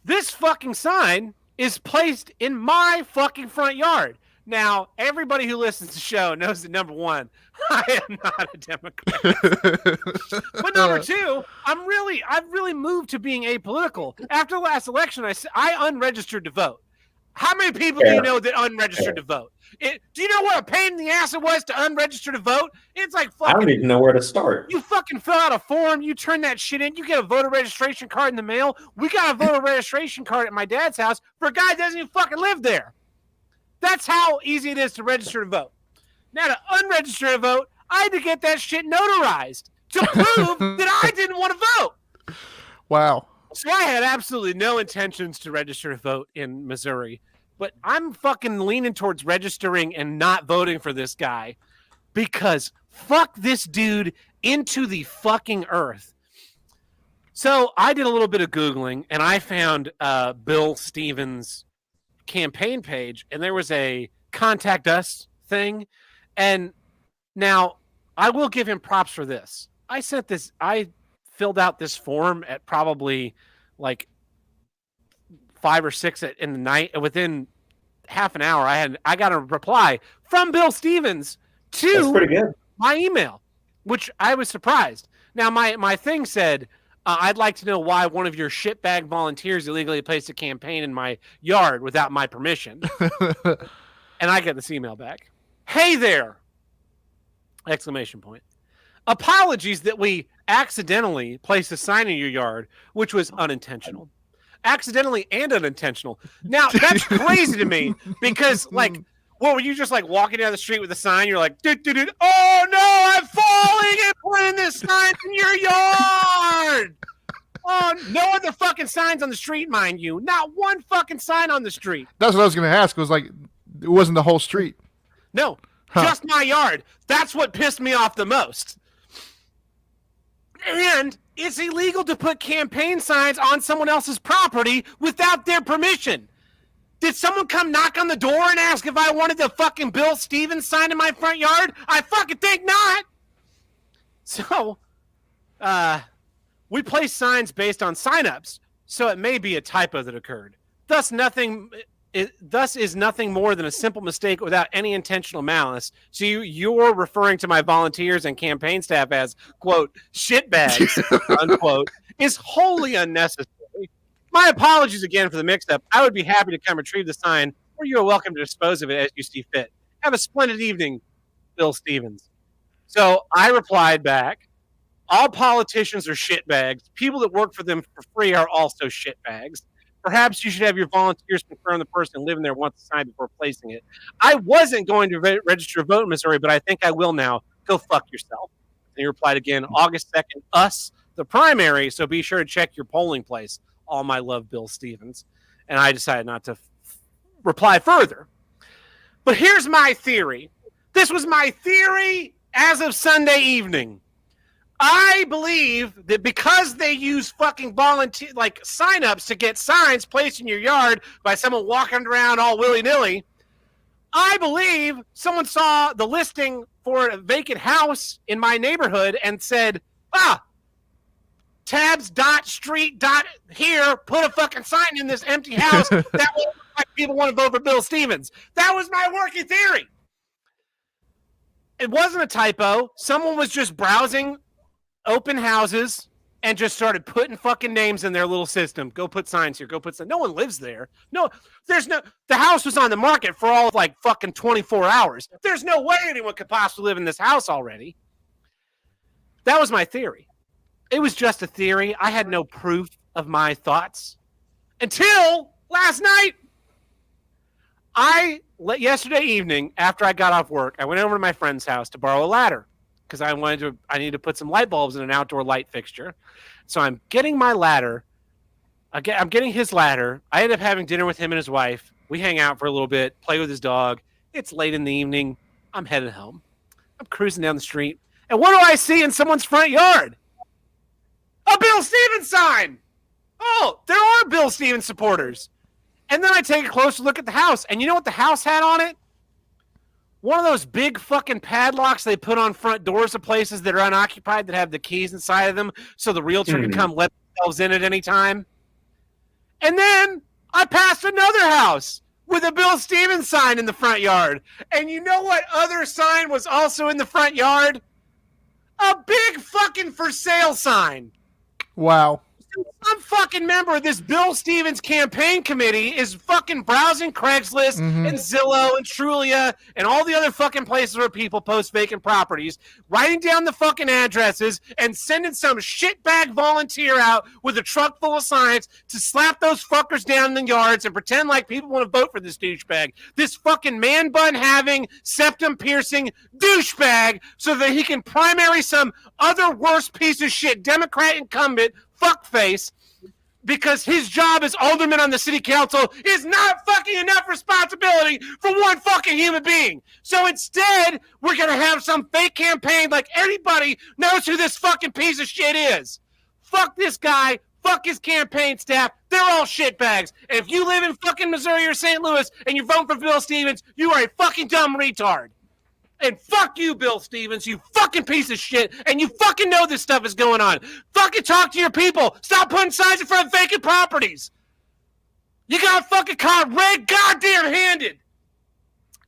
This fucking sign is placed in my fucking front yard. Now, everybody who listens to the show knows that number 1, I am not a Democrat. But number 2, I've really moved to being apolitical. After the last election, I unregistered to vote. How many people do you know that unregistered to vote? Do you know what a pain in the ass it was to unregister to vote? It's like fucking. I don't even know where to start. You fucking fill out a form, you turn that shit in, you get a voter registration card in the mail. We got a voter registration card at my dad's house for a guy that doesn't even fucking live there. That's how easy it is to register to vote. Now to unregister to vote, I had to get that shit notarized to prove that I didn't want to vote. Wow. So I had absolutely no intentions to register to vote in Missouri, but I'm fucking leaning towards registering and not voting for this guy because fuck this dude into the fucking earth. So I did a little bit of Googling and I found Bill Stevens' campaign page, and there was a contact us thing. And now I will give him props for this. I filled out this form at probably like 5 or 6 in the night, and within half an hour I got a reply from Bill Stevens to That's pretty good. my email, which I was surprised. Now, my thing said, I'd like to know why one of your shitbag volunteers illegally placed a campaign in my yard without my permission. And I get this email back. Hey there! Exclamation point. Apologies that we accidentally placed a sign in your yard, which was unintentional. Accidentally and unintentional. Now, that's crazy to me because, like, what, were you just, like, walking down the street with a sign? You're like, oh, no, I'm falling and putting this sign in your yard. Oh, no other fucking signs on the street, mind you. Not one fucking sign on the street. That's what I was going to ask. It was like, it wasn't the whole street. No, just my yard. That's what pissed me off the most. And it's illegal to put campaign signs on someone else's property without their permission. Did someone come knock on the door and ask if I wanted the fucking Bill Stevens sign in my front yard? I fucking think not. So, we place signs based on signups, so it may be a typo that occurred. Thus is nothing more than a simple mistake without any intentional malice. So you're referring to my volunteers and campaign staff as, quote, shitbags, unquote, is wholly unnecessary. My apologies again for the mix-up. I would be happy to come retrieve the sign, or you are welcome to dispose of it as you see fit. Have a splendid evening, Bill Stevens. So I replied back, all politicians are shitbags. People that work for them for free are also shitbags. Perhaps you should have your volunteers confirm the person living there wants the sign before placing it. I wasn't going to register a vote in Missouri, but I think I will now. Go fuck yourself. And he replied again, August 2nd, us, the primary, so be sure to check your polling place. All my love, Bill Stevens. And I decided not to reply further. But here's my theory. This was my theory as of Sunday evening. I believe that because they use fucking volunteer, like, signups to get signs placed in your yard by someone walking around all willy-nilly, I believe someone saw the listing for a vacant house in my neighborhood and said, tabs.street.here, put a fucking sign in this empty house. That way people want to vote for Bill Stevens. That was my working theory. It wasn't a typo. Someone was just browsing open houses and just started putting fucking names in their little system. Go put signs here. Go put signs. No one lives there. No, the house was on the market for all of like fucking 24 hours. There's no way anyone could possibly live in this house already. That was my theory. It was just a theory. I had no proof of my thoughts until last night. Yesterday evening, after I got off work, I went over to my friend's house to borrow a ladder because I needed to put some light bulbs in an outdoor light fixture. So I'm getting my ladder. I'm getting his ladder. I end up having dinner with him and his wife. We hang out for a little bit, play with his dog. It's late in the evening. I'm headed home. I'm cruising down the street. And what do I see in someone's front yard? A Bill Stevens sign. Oh, there are Bill Stevens supporters. And then I take a closer look at the house. And you know what the house had on it? One of those big fucking padlocks they put on front doors of places that are unoccupied that have the keys inside of them so the realtor can come let themselves in at any time. And then I passed another house with a Bill Stevens sign in the front yard. And you know what other sign was also in the front yard? A big fucking for sale sign. Wow. Some fucking member of this Bill Stevens campaign committee is fucking browsing Craigslist and Zillow and Trulia and all the other fucking places where people post vacant properties, writing down the fucking addresses and sending some shitbag volunteer out with a truck full of signs to slap those fuckers down in the yards and pretend like people want to vote for this douchebag. This fucking man bun having, septum piercing douchebag so that he can primary some other worse piece of shit Democrat incumbent fuckface because his job as alderman on the city council is not fucking enough responsibility for one fucking human being. So instead, we're going to have some fake campaign like everybody knows who this fucking piece of shit is. Fuck this guy. Fuck his campaign staff. They're all shitbags. And if you live in fucking Missouri or St. Louis and you're voting for Bill Stevens, you are a fucking dumb retard. And fuck you, Bill Stevens, you fucking piece of shit. And you fucking know this stuff is going on. Fucking talk to your people. Stop putting signs in front of vacant properties. You got fucking caught red goddamn handed.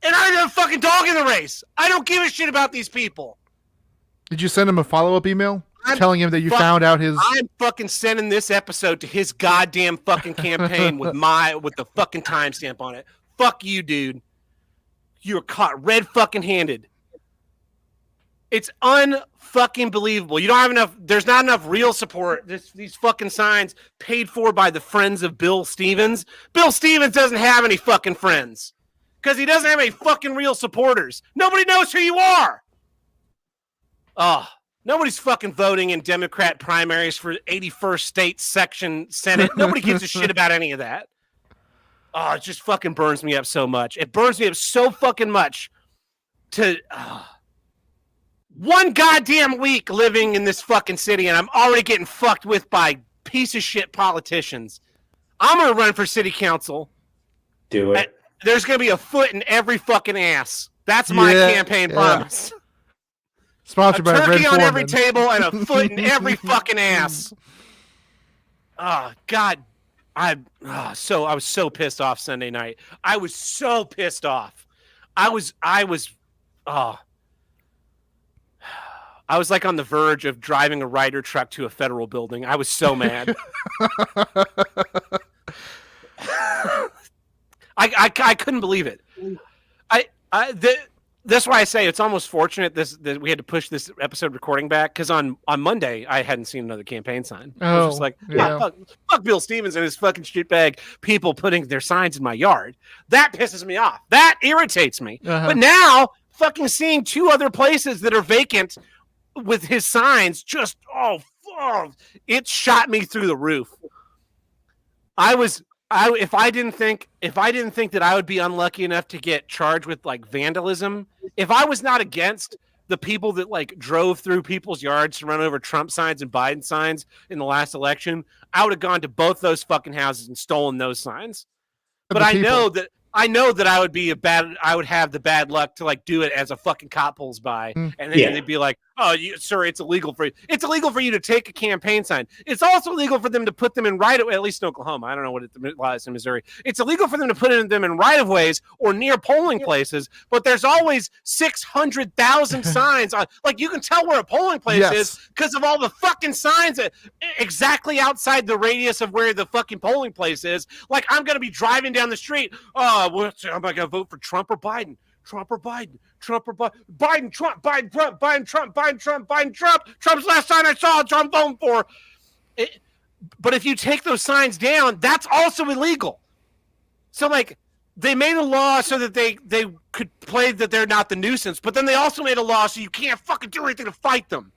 And I have a fucking dog in the race. I don't give a shit about these people. Did you send him a follow-up email? telling him that you found out his. I'm fucking sending this episode to his goddamn fucking campaign with the fucking timestamp on it. Fuck you, dude. You're caught red fucking handed. It's unfucking believable. You don't have enough. There's not enough real support. These fucking signs paid for by the friends of Bill Stevens. Bill Stevens doesn't have any fucking friends because he doesn't have any fucking real supporters. Nobody knows who you are. Oh, nobody's fucking voting in Democrat primaries for 81st state section Senate. Nobody gives a shit about any of that. Oh, it just fucking burns me up so much. It burns me up so fucking much to one goddamn week living in this fucking city, and I'm already getting fucked with by piece of shit politicians. I'm going to run for city council. Do it. There's going to be a foot in every fucking ass. That's my campaign promise. Sponsored by Red turkey on Foreman. every table and a foot in every fucking ass. Oh, God. I was so pissed off Sunday night. I was so pissed off. I was like on the verge of driving a Ryder truck to a federal building. I was so mad. I couldn't believe it. That's why I say it's almost fortunate that we had to push this episode recording back, because on Monday I hadn't seen another campaign sign. I was just like, fuck Bill Stevens and his fucking shitbag people putting their signs in my yard. That pisses me off. That irritates me. But now fucking seeing two other places that are vacant with his signs, just it shot me through the roof. If I didn't think that I would be unlucky enough to get charged with like vandalism, if I was not against the people that like drove through people's yards to run over Trump signs and Biden signs in the last election, I would have gone to both those fucking houses and stolen those signs. But I know that I would have the bad luck to like do it as a fucking cop pulls by, and then they'd be like, "Oh, sir, it's illegal for you to take a campaign sign. It's also illegal for them to put them in at least in Oklahoma. I don't know what it lies in Missouri. It's illegal for them to put them in right of ways or near polling places. But there's always 600,000 signs on. Like you can tell where a polling place is because of all the fucking signs exactly outside the radius of where the fucking polling place is. Like I'm gonna be driving down the street. Am I gonna vote for Trump or Biden? Trump or Biden? Trump or Biden? Trump, Biden, Trump, Biden, Trump, Biden, Trump, Biden, Trump. Trump's last sign I saw, Trump voting for. But if you take those signs down, that's also illegal. So, like, they made a law so that they could play that they're not the nuisance, but then they also made a law so you can't fucking do anything to fight them.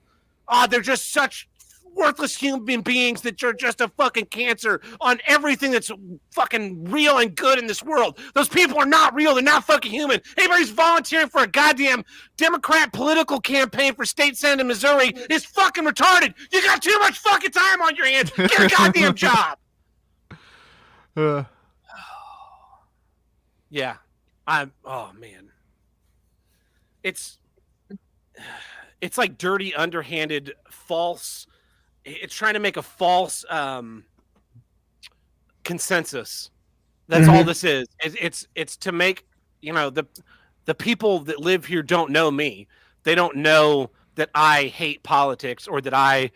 They're just such worthless human beings that are just a fucking cancer on everything that's fucking real and good in this world. Those people are not real. They're not fucking human. Anybody who's volunteering for a goddamn Democrat political campaign for state senate in Missouri is fucking retarded. You got too much fucking time on your hands. Get a goddamn job. Yeah. Oh man. It's like dirty, underhanded, false. It's trying to make a false consensus. That's all this is. It's to make, the people that live here don't know me. They don't know that I hate politics or that I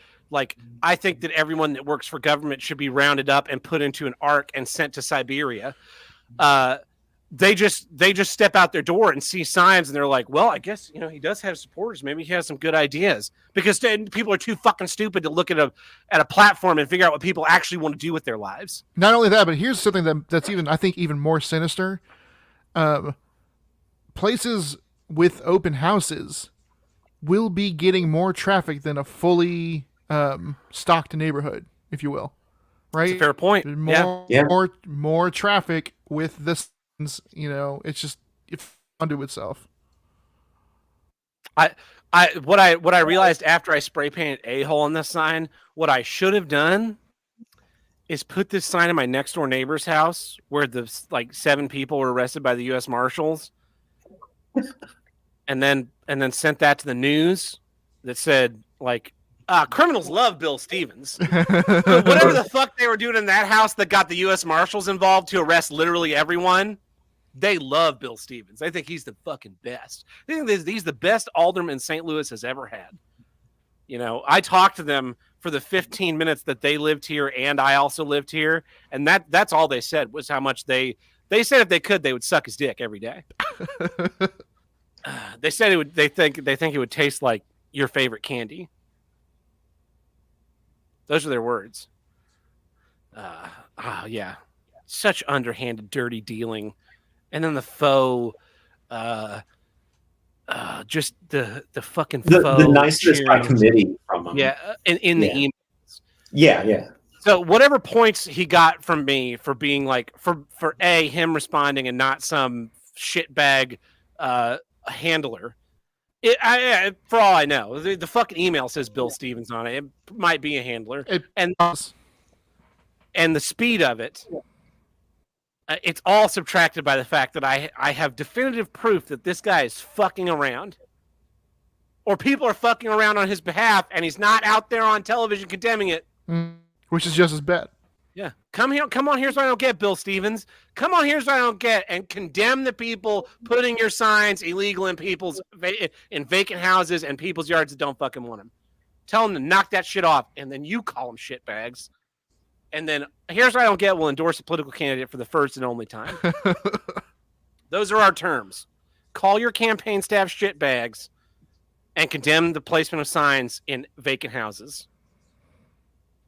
think that everyone that works for government should be rounded up and put into an ark and sent to Siberia. They just step out their door and see signs and they're like, well, I guess, he does have supporters. Maybe he has some good ideas, because then people are too fucking stupid to look at a platform and figure out what people actually want to do with their lives. Not only that, but here's something that's even more sinister. Places with open houses will be getting more traffic than a fully stocked neighborhood, if you will. Right? That's a fair point. More traffic with this. It's just unto itself. What I realized after I spray painted a-hole on this sign, what I should have done is put this sign in my next door neighbor's house where the 7 people were arrested by the U.S. Marshals, and then sent that to the news that said criminals love Bill Stevens. Whatever the fuck they were doing in that house that got the U.S. Marshals involved to arrest literally everyone, they love Bill Stevens. They think he's the fucking best. They think he's the best alderman St. Louis has ever had. You know, I talked to them for the 15 minutes that they lived here and I also lived here, and that's all they said was how much they said if they could they would suck his dick every day. They said it would. They think it would taste like your favorite candy. Those are their words. Yeah, such underhanded, dirty dealing, and then the faux. Just the fucking faux the niceness by cheering. committee from him. Yeah, in the emails. Yeah. So whatever points he got from me for being like for him responding and not some shitbag handler. For all I know, the fucking email says Bill Stevens on it. It might be a handler, and the speed of it. It's all subtracted by the fact that I have definitive proof that this guy is fucking around, or people are fucking around on his behalf, and he's not out there on television condemning it. Which is just as bad. Yeah. Come on, here's what I don't get, Bill Stevens. Come on, here's what I don't get, and condemn the people putting your signs illegal in people's in vacant houses and people's yards that don't fucking want them. Tell them to knock that shit off, and then you call them shitbags. And then here's what I don't get, we'll endorse a political candidate for the first and only time. Those are our terms. Call your campaign staff shitbags and condemn the placement of signs in vacant houses.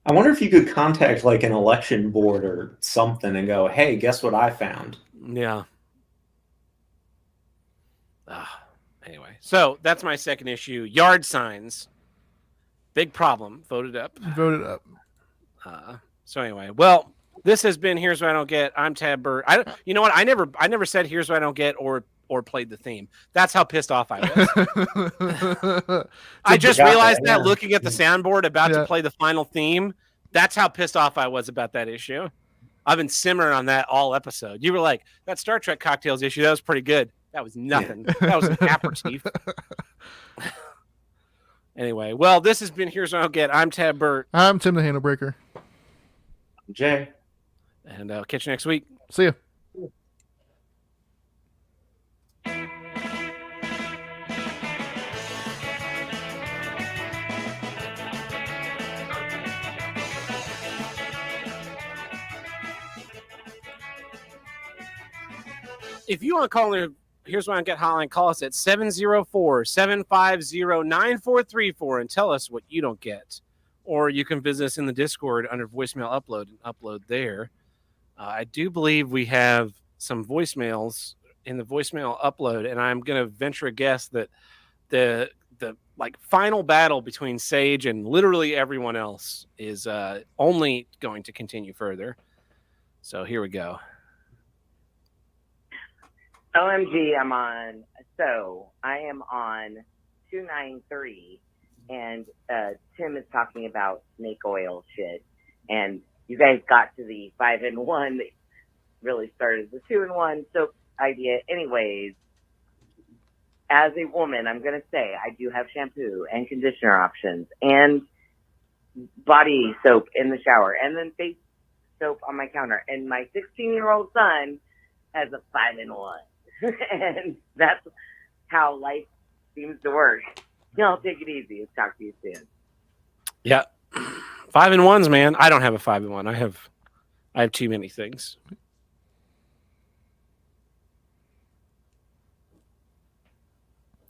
I wonder if you could contact like an election board or something and go, hey, guess what I found? Yeah. Anyway, so that's my second issue. Yard signs. Big problem. Voted up. So anyway, well, this has been Here's What I Don't Get. I'm Tad Burt. You know what? I never said Here's What I Don't Get or played the theme. That's how pissed off I was. I just realized that looking at the soundboard about to play the final theme. That's how pissed off I was about that issue. I've been simmering on that all episode. You were like, that Star Trek Cocktails issue, that was pretty good. That was nothing. That was an aperitif. Anyway, well, this has been Here's What I Don't Get. I'm Tad Burt. I'm Tim the Handlebreaker. Jay. And I'll catch you next week. See ya. If you want to call in, Here's What I Don't Get hotline, call us at 704-750-9434 and tell us what you don't get. Or you can visit us in the Discord under voicemail upload and upload there. I do believe we have some voicemails in the voicemail upload, and I'm going to venture a guess that the like final battle between Sage and literally everyone else is only going to continue further. So here we go. OMG, I'm on. So I am on 293. And Tim is talking about snake oil shit. And you guys got to the 5-in-1 that really started the 2-in-1 soap idea. Anyways, as a woman, I'm going to say I do have shampoo and conditioner options and body soap in the shower and then soap on my counter. And my 16-year-old son has a 5-in-1. And that's how life seems to work. Y'all take it easy. Let's talk to you soon. Yeah. 5-in-1s, man. I don't have a 5-in-1. I have too many things.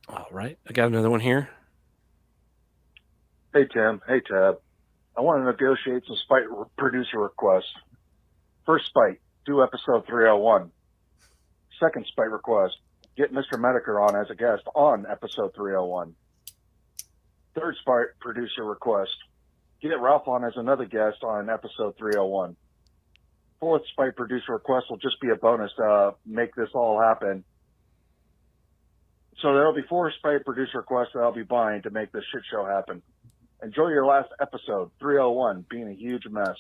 All right. I got another one here. Hey, Tim. Hey, Tab. I want to negotiate some spite producer requests. First spite, do episode 301. Second spite request, get Mr. Medicare on as a guest on episode 301. Third spite producer request, get Ralph on as another guest on episode 301. Fourth spite producer request will just be a bonus to make this all happen. So there'll be 4 spite producer requests that I'll be buying to make this shit show happen. Enjoy your last episode, 301, being a huge mess.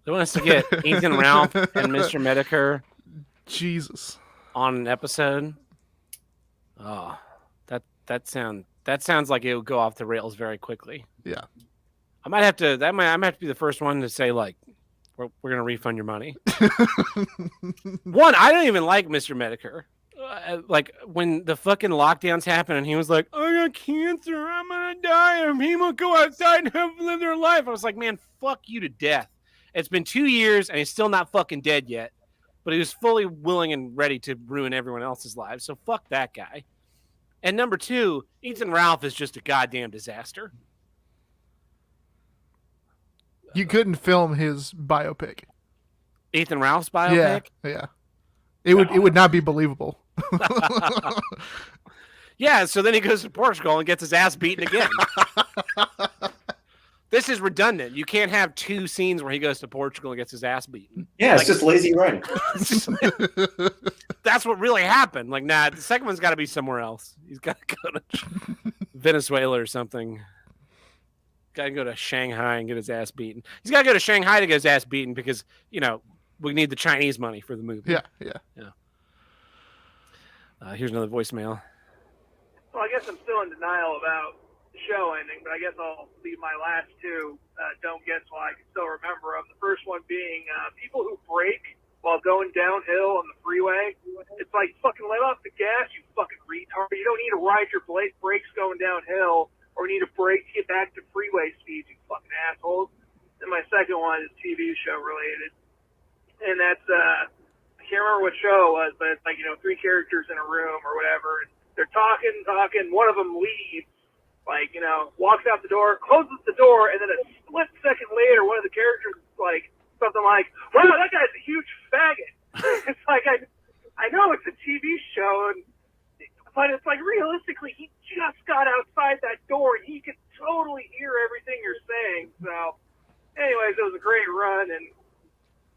They want us to get Ethan Ralph and Mr. Medicare Jesus on an episode. Oh, that sounds like it would go off the rails very quickly. Yeah. I might have to be the first one to say, like, we're going to refund your money. One, I don't even like Mr. Medicare. like when the fucking lockdowns happened and he was like, I got cancer, I'm gonna die, and people will go outside and live their life. I was like, man, fuck you to death. It's been 2 years and he's still not fucking dead yet, but he was fully willing and ready to ruin everyone else's lives. So fuck that guy. And number 2, Ethan Ralph is just a goddamn disaster. You couldn't film his biopic. Ethan Ralph's biopic? Yeah. It would not be believable. Yeah, so then he goes to Portugal and gets his ass beaten again. This is redundant. You can't have 2 scenes where he goes to Portugal and gets his ass beaten. Yeah, it's just lazy writing. That's what really happened. Like, nah, the second one's got to be somewhere else. He's got to go to Venezuela or something. Got to go to Shanghai and get his ass beaten. He's got to go to Shanghai to get his ass beaten because, you know, we need the Chinese money for the movie. Yeah. Here's another voicemail. Well, I guess I'm still in denial about the show ending, but I guess I'll leave my last 2 don't get so I can still remember them. The first one being people who brake while going downhill on the freeway. It's like, fucking let off the gas, you fucking retard. You don't need to ride your brakes going downhill or need a brake to get back to freeway speeds, you fucking assholes. And my second one is TV show related. And that's, I can't remember what show it was, but it's like, 3 characters in a room or whatever. And they're talking. One of them leaves, walks out the door, closes the door, and then a split second later, one of the characters is like, something like, wow, that guy's a huge faggot. It's like, I know it's a TV show, but it's like, realistically, he just got outside that door, and he could totally hear everything you're saying. So, anyways, it was a great run, and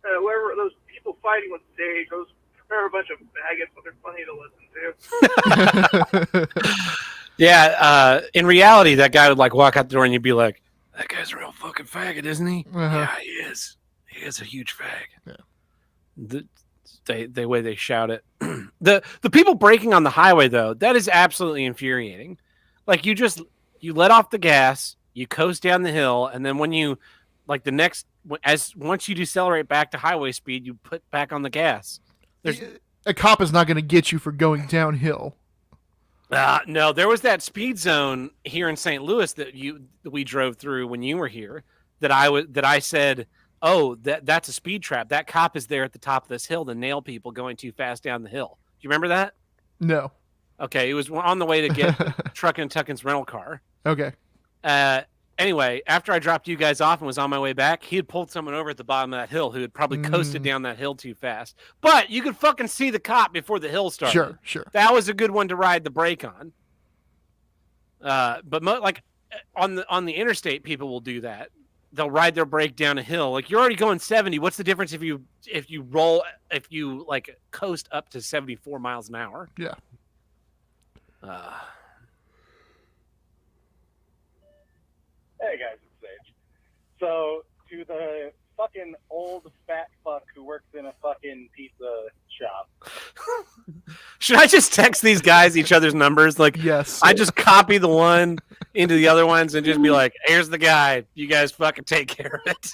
whoever those people fighting with Sage, those are a bunch of faggots, but they're funny to listen to. Yeah, in reality, that guy would walk out the door and you'd be like, that guy's a real fucking faggot, isn't he? Yeah, he is. He is a huge fag. Yeah. The way they shout it. The people braking on the highway, though, that is absolutely infuriating. Like, you let off the gas, you coast down the hill, and then when you, once you decelerate back to highway speed, you put back on the gas. A cop is not going to get you for going downhill. No, there was that speed zone here in St. Louis that we drove through when you were here. That I said, oh, that's a speed trap. That cop is there at the top of this hill to nail people going too fast down the hill. Do you remember that? No. Okay, it was on the way to get Truckin' and Tuckin's rental car. Okay. Anyway, after I dropped you guys off and was on my way back, he had pulled someone over at the bottom of that hill who had probably coasted down that hill too fast. But you could fucking see the cop before the hill started. Sure. That was a good one to ride the brake on. But on the interstate, people will do that. They'll ride their brake down a hill. Like, you're already going 70. What's the difference if you coast up to 74 miles an hour? Yeah. Hey guys, it's Sage. So, to the fucking old fat fuck who works in a fucking pizza shop. Should I just text these guys each other's numbers? Yes. I just copy the one into the other ones and just be like, here's the guy. You guys fucking take care of it.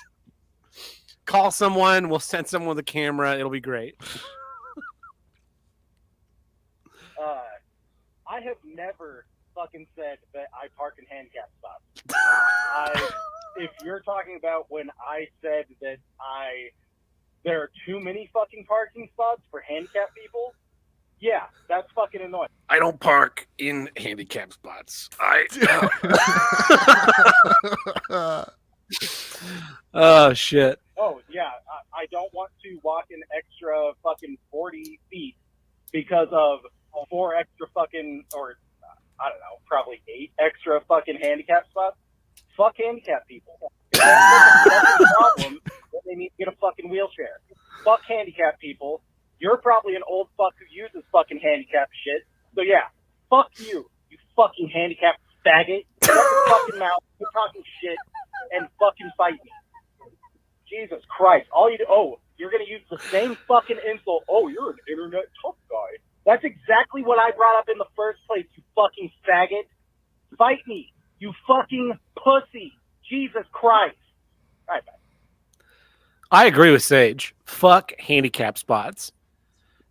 Call someone. We'll send someone with a camera. It'll be great. I have never fucking said that I park in handicap spots. If you're talking about when I said that there are too many fucking parking spots for handicapped people, yeah, that's fucking annoying. I don't park in handicap spots. Oh, shit. Oh, yeah, I don't want to walk an extra fucking 40 feet because of 4 extra fucking, or I don't know, probably 8 extra fucking handicap spots. Fuck handicap people. If that's a problem, then they need to get a fucking wheelchair. Fuck handicap people. You're probably an old fuck who uses fucking handicap shit. So yeah, fuck you, you fucking handicapped faggot. Shut your fucking mouth, you're talking shit, and fucking fight me. Jesus Christ. All you do, you're gonna use the same fucking insult. Oh, you're an internet tough guy. That's exactly what I brought up in the first place, you fucking faggot. Fight me, you fucking pussy. Jesus Christ. All right, bye. I agree with Sage. Fuck handicap spots.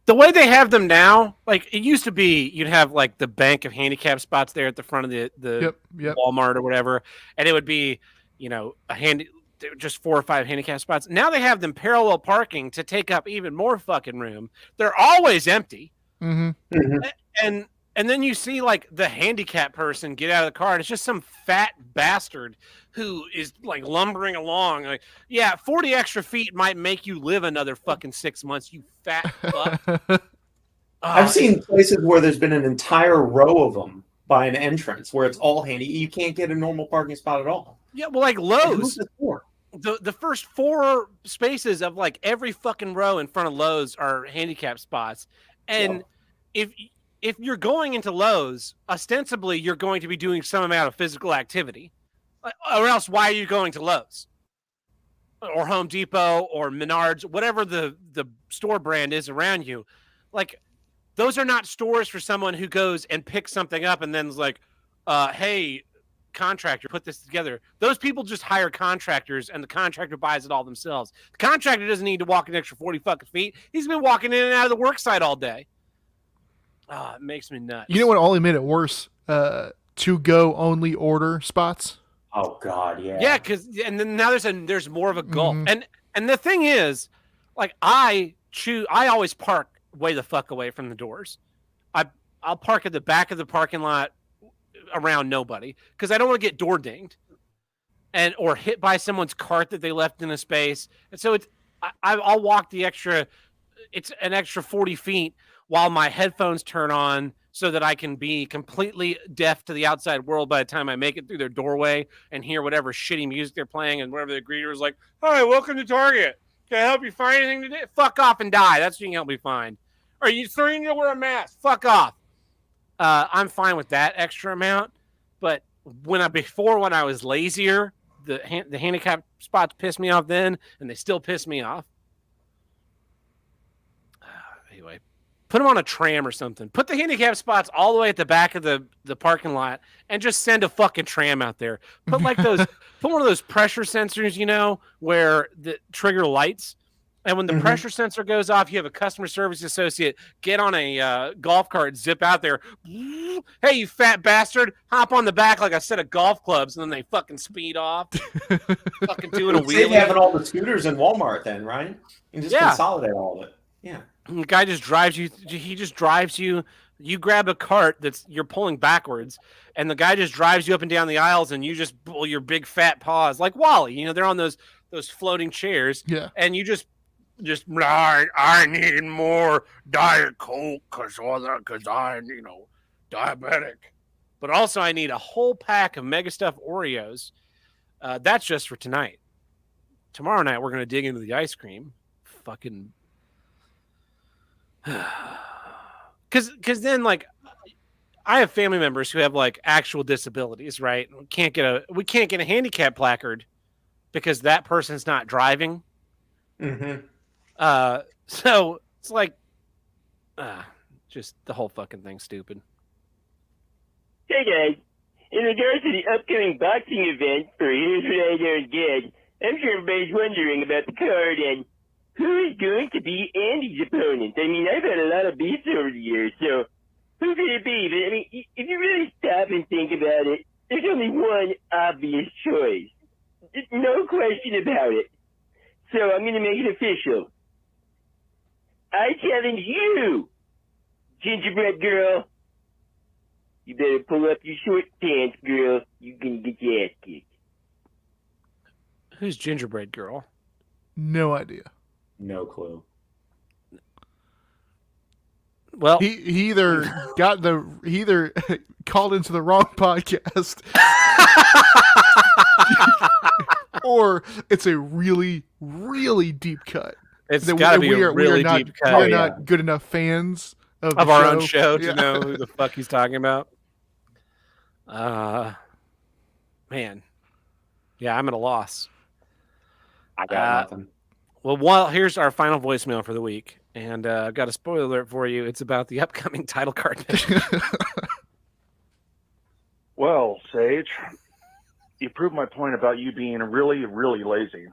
The way they have them now, like it used to be, you'd have like the bank of handicap spots there at the front of the Yep. Walmart or whatever, and it would be, just 4 or 5 handicap spots. Now they have them parallel parking to take up even more fucking room. They're always empty. Mm-hmm. And then you see like the handicap person get out of the car, and it's just some fat bastard who is like lumbering along. Like, yeah, 40 extra feet might make you live another fucking 6 months, you fat fuck. I've seen places where there's been an entire row of them by an entrance where it's all handy. You can't get a normal parking spot at all. Yeah, well, like Lowe's, the first 4 spaces of like every fucking row in front of Lowe's are handicap spots, and if you're going into Lowe's, ostensibly you're going to be doing some amount of physical activity, or else why are you going to Lowe's or Home Depot or Menards, whatever the store brand is around you? Like, those are not stores for someone who goes and picks something up and then's like, hey, contractor, put this together. Those people just hire contractors, and the contractor buys it all themselves. The contractor doesn't need to walk an extra 40 fucking feet. He's been walking in and out of the work site all day. It makes me nuts. You know what only made it worse? To go only order spots. Oh God, yeah. Yeah, and then now there's more of a gulf. And the thing is, like I always park way the fuck away from the doors. I'll park at the back of the parking lot around nobody because I don't want to get door dinged or hit by someone's cart that they left in a space. And so I'll walk it's an extra 40 feet while my headphones turn on so that I can be completely deaf to the outside world by the time I make it through their doorway and hear whatever shitty music they're playing and whatever the greeter is like, hi, welcome to Target. Can I help you find anything today? Fuck off and die. That's what you can help me find. Are you sure you need to wear a mask? Fuck off. I'm fine with that extra amount. But when I was lazier, the handicap spots pissed me off then, and they still piss me off. Anyway, put them on a tram or something. Put the handicap spots all the way at the back of the parking lot and just send a fucking tram out there. Put put one of those pressure sensors, where the trigger lights. And when the pressure sensor goes off, you have a customer service associate get on a golf cart, zip out there. Hey, you fat bastard, hop on the back like a set of golf clubs, and then they fucking speed off. Fucking doing a wheelie. Having all the scooters in Walmart then, right? You can just consolidate all of it. Yeah. The guy just drives you. He just drives you. You grab a cart you're pulling backwards, and the guy just drives you up and down the aisles, and you just pull your big fat paws like Wally. They're on those floating chairs. Yeah. And you just I need more Diet Coke because I'm diabetic, but also I need a whole pack of Mega Stuff Oreos. That's just for tonight. Tomorrow night we're gonna dig into the ice cream. Fucking, because then like I have family members who have like actual disabilities, right? We can't get a handicap placard because that person's not driving. Mm-hmm. So it's like, just the whole fucking thing's stupid. Hey guys, in regards to the upcoming boxing event for Here's What I Don't Get, I'm sure everybody's wondering about the card and who is going to be Andy's opponent. I mean, I've had a lot of beefs over the years, so who could it be? But I mean, if you really stop and think about it, there's only one obvious choice. No question about it. So I'm going to make it official. I challenge you, gingerbread girl. You better pull up your short pants, girl. You can get your ass kicked. Who's gingerbread girl? No idea. No clue. Well, he either called into the wrong podcast, or it's a really, really deep cut. It's got to be a really deep cut. We are not good enough fans of our own show to know who the fuck he's talking about. Man. Yeah, I'm at a loss. I got nothing. Well, here's our final voicemail for the week. And I've got a spoiler alert for you. It's about the upcoming title card match. Well, Sage, you proved my point about you being really, really lazy.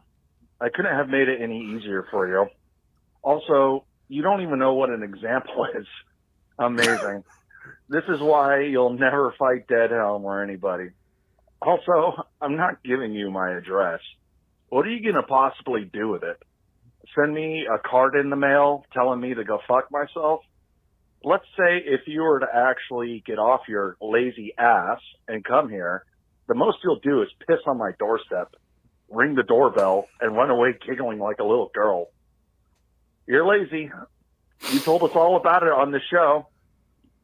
I couldn't have made it any easier for you. Also, You don't even know what an example is. Amazing. This is why you'll never fight Dead Helm or anybody. Also, I'm not giving you my address. What are you going to possibly do with it? Send me a card in the mail telling me to go fuck myself? Let's say if you were to actually get off your lazy ass and come here, the most you'll do is piss on my doorstep, ring the doorbell, and run away giggling like a little girl. You're lazy. You told us all about it on the show.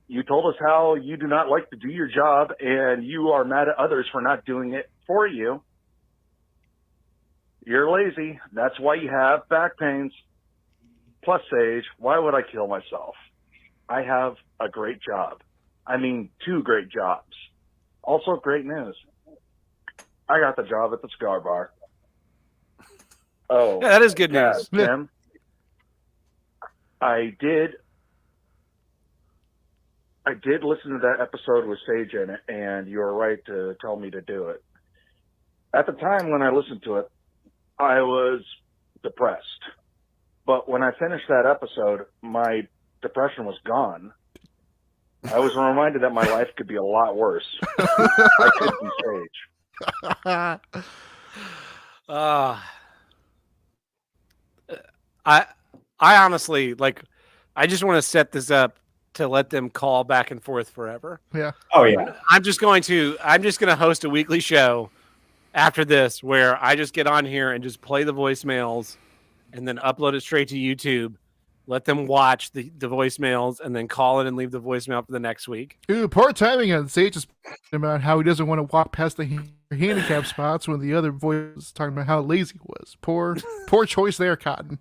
You told us how you do not like to do your job and you are mad at others for not doing it for you. You're lazy. That's why you have back pains. Plus, Sage, why would I kill myself? I have a great job. I mean, 2 great jobs. Also, great news. I got the job at the cigar bar. Oh, Yeah, that is good news. Tim, I did listen to that episode with Sage in it, and you were right to tell me to do it. At the time when I listened to it, I was depressed. But when I finished that episode, my depression was gone. I was reminded that my life could be a lot worse. I could be Sage. I honestly, like, I just want to set this up to let them call back and forth forever. Yeah. Oh yeah. I'm just going to host a weekly show after this where I just get on here and just play the voicemails and then upload it straight to YouTube. Let them watch the voicemails and then call it and leave the voicemail for the next week. Ooh, poor timing on Sage is about how he doesn't want to walk past the handicap spots when the other voice was talking about how lazy he was. Poor choice there, Cotton.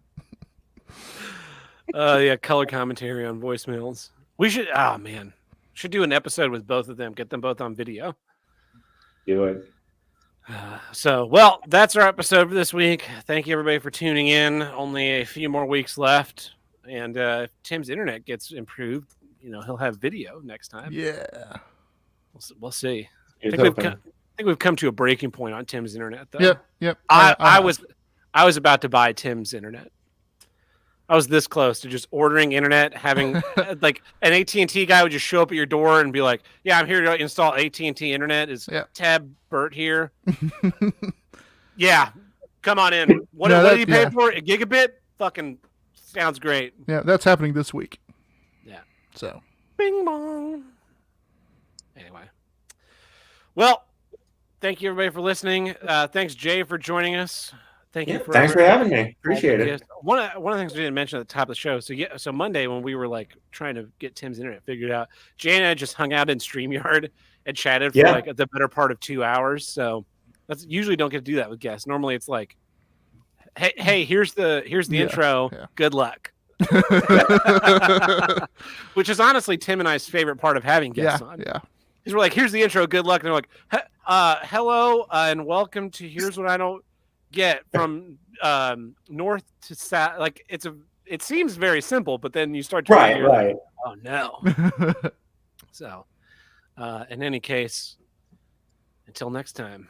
Yeah, color commentary on voicemails. We should do an episode with both of them, get them both on video. Do it. Well, that's our episode for this week. Thank you, everybody, for tuning in. Only a few more weeks left. And if Tim's internet gets improved, he'll have video next time. Yeah. We'll see. Here's I think we've come to a breaking point on Tim's internet, though. Yep. I was about to buy Tim's internet. I was this close to just ordering internet, having like an AT&T guy would just show up at your door and be like, "Yeah, I'm here to install AT&T internet. Is Tab Burt here?" Yeah, come on in. What did he pay for? A gigabit? Fucking sounds great. Yeah, that's happening this week. Yeah. So. Bing bong. Anyway. Well, thank you everybody for listening. Thanks Jay for joining us. Thanks for having me. Appreciate it. One of the things we didn't mention at the top of the show. So Monday when we were like trying to get Tim's internet figured out, Jay and I just hung out in StreamYard and chatted for like the better part of 2 hours. So that's usually don't get to do that with guests. Normally it's like, hey, here's the intro. Yeah. Good luck. Which is honestly Tim and I's favorite part of having guests on. Yeah. Because we're like, here's the intro. Good luck. And they're like, hello and welcome to Here's What I Don't Get from north to south. Like it seems very simple, but then you start to right. Like, oh no. So in any case, until next time.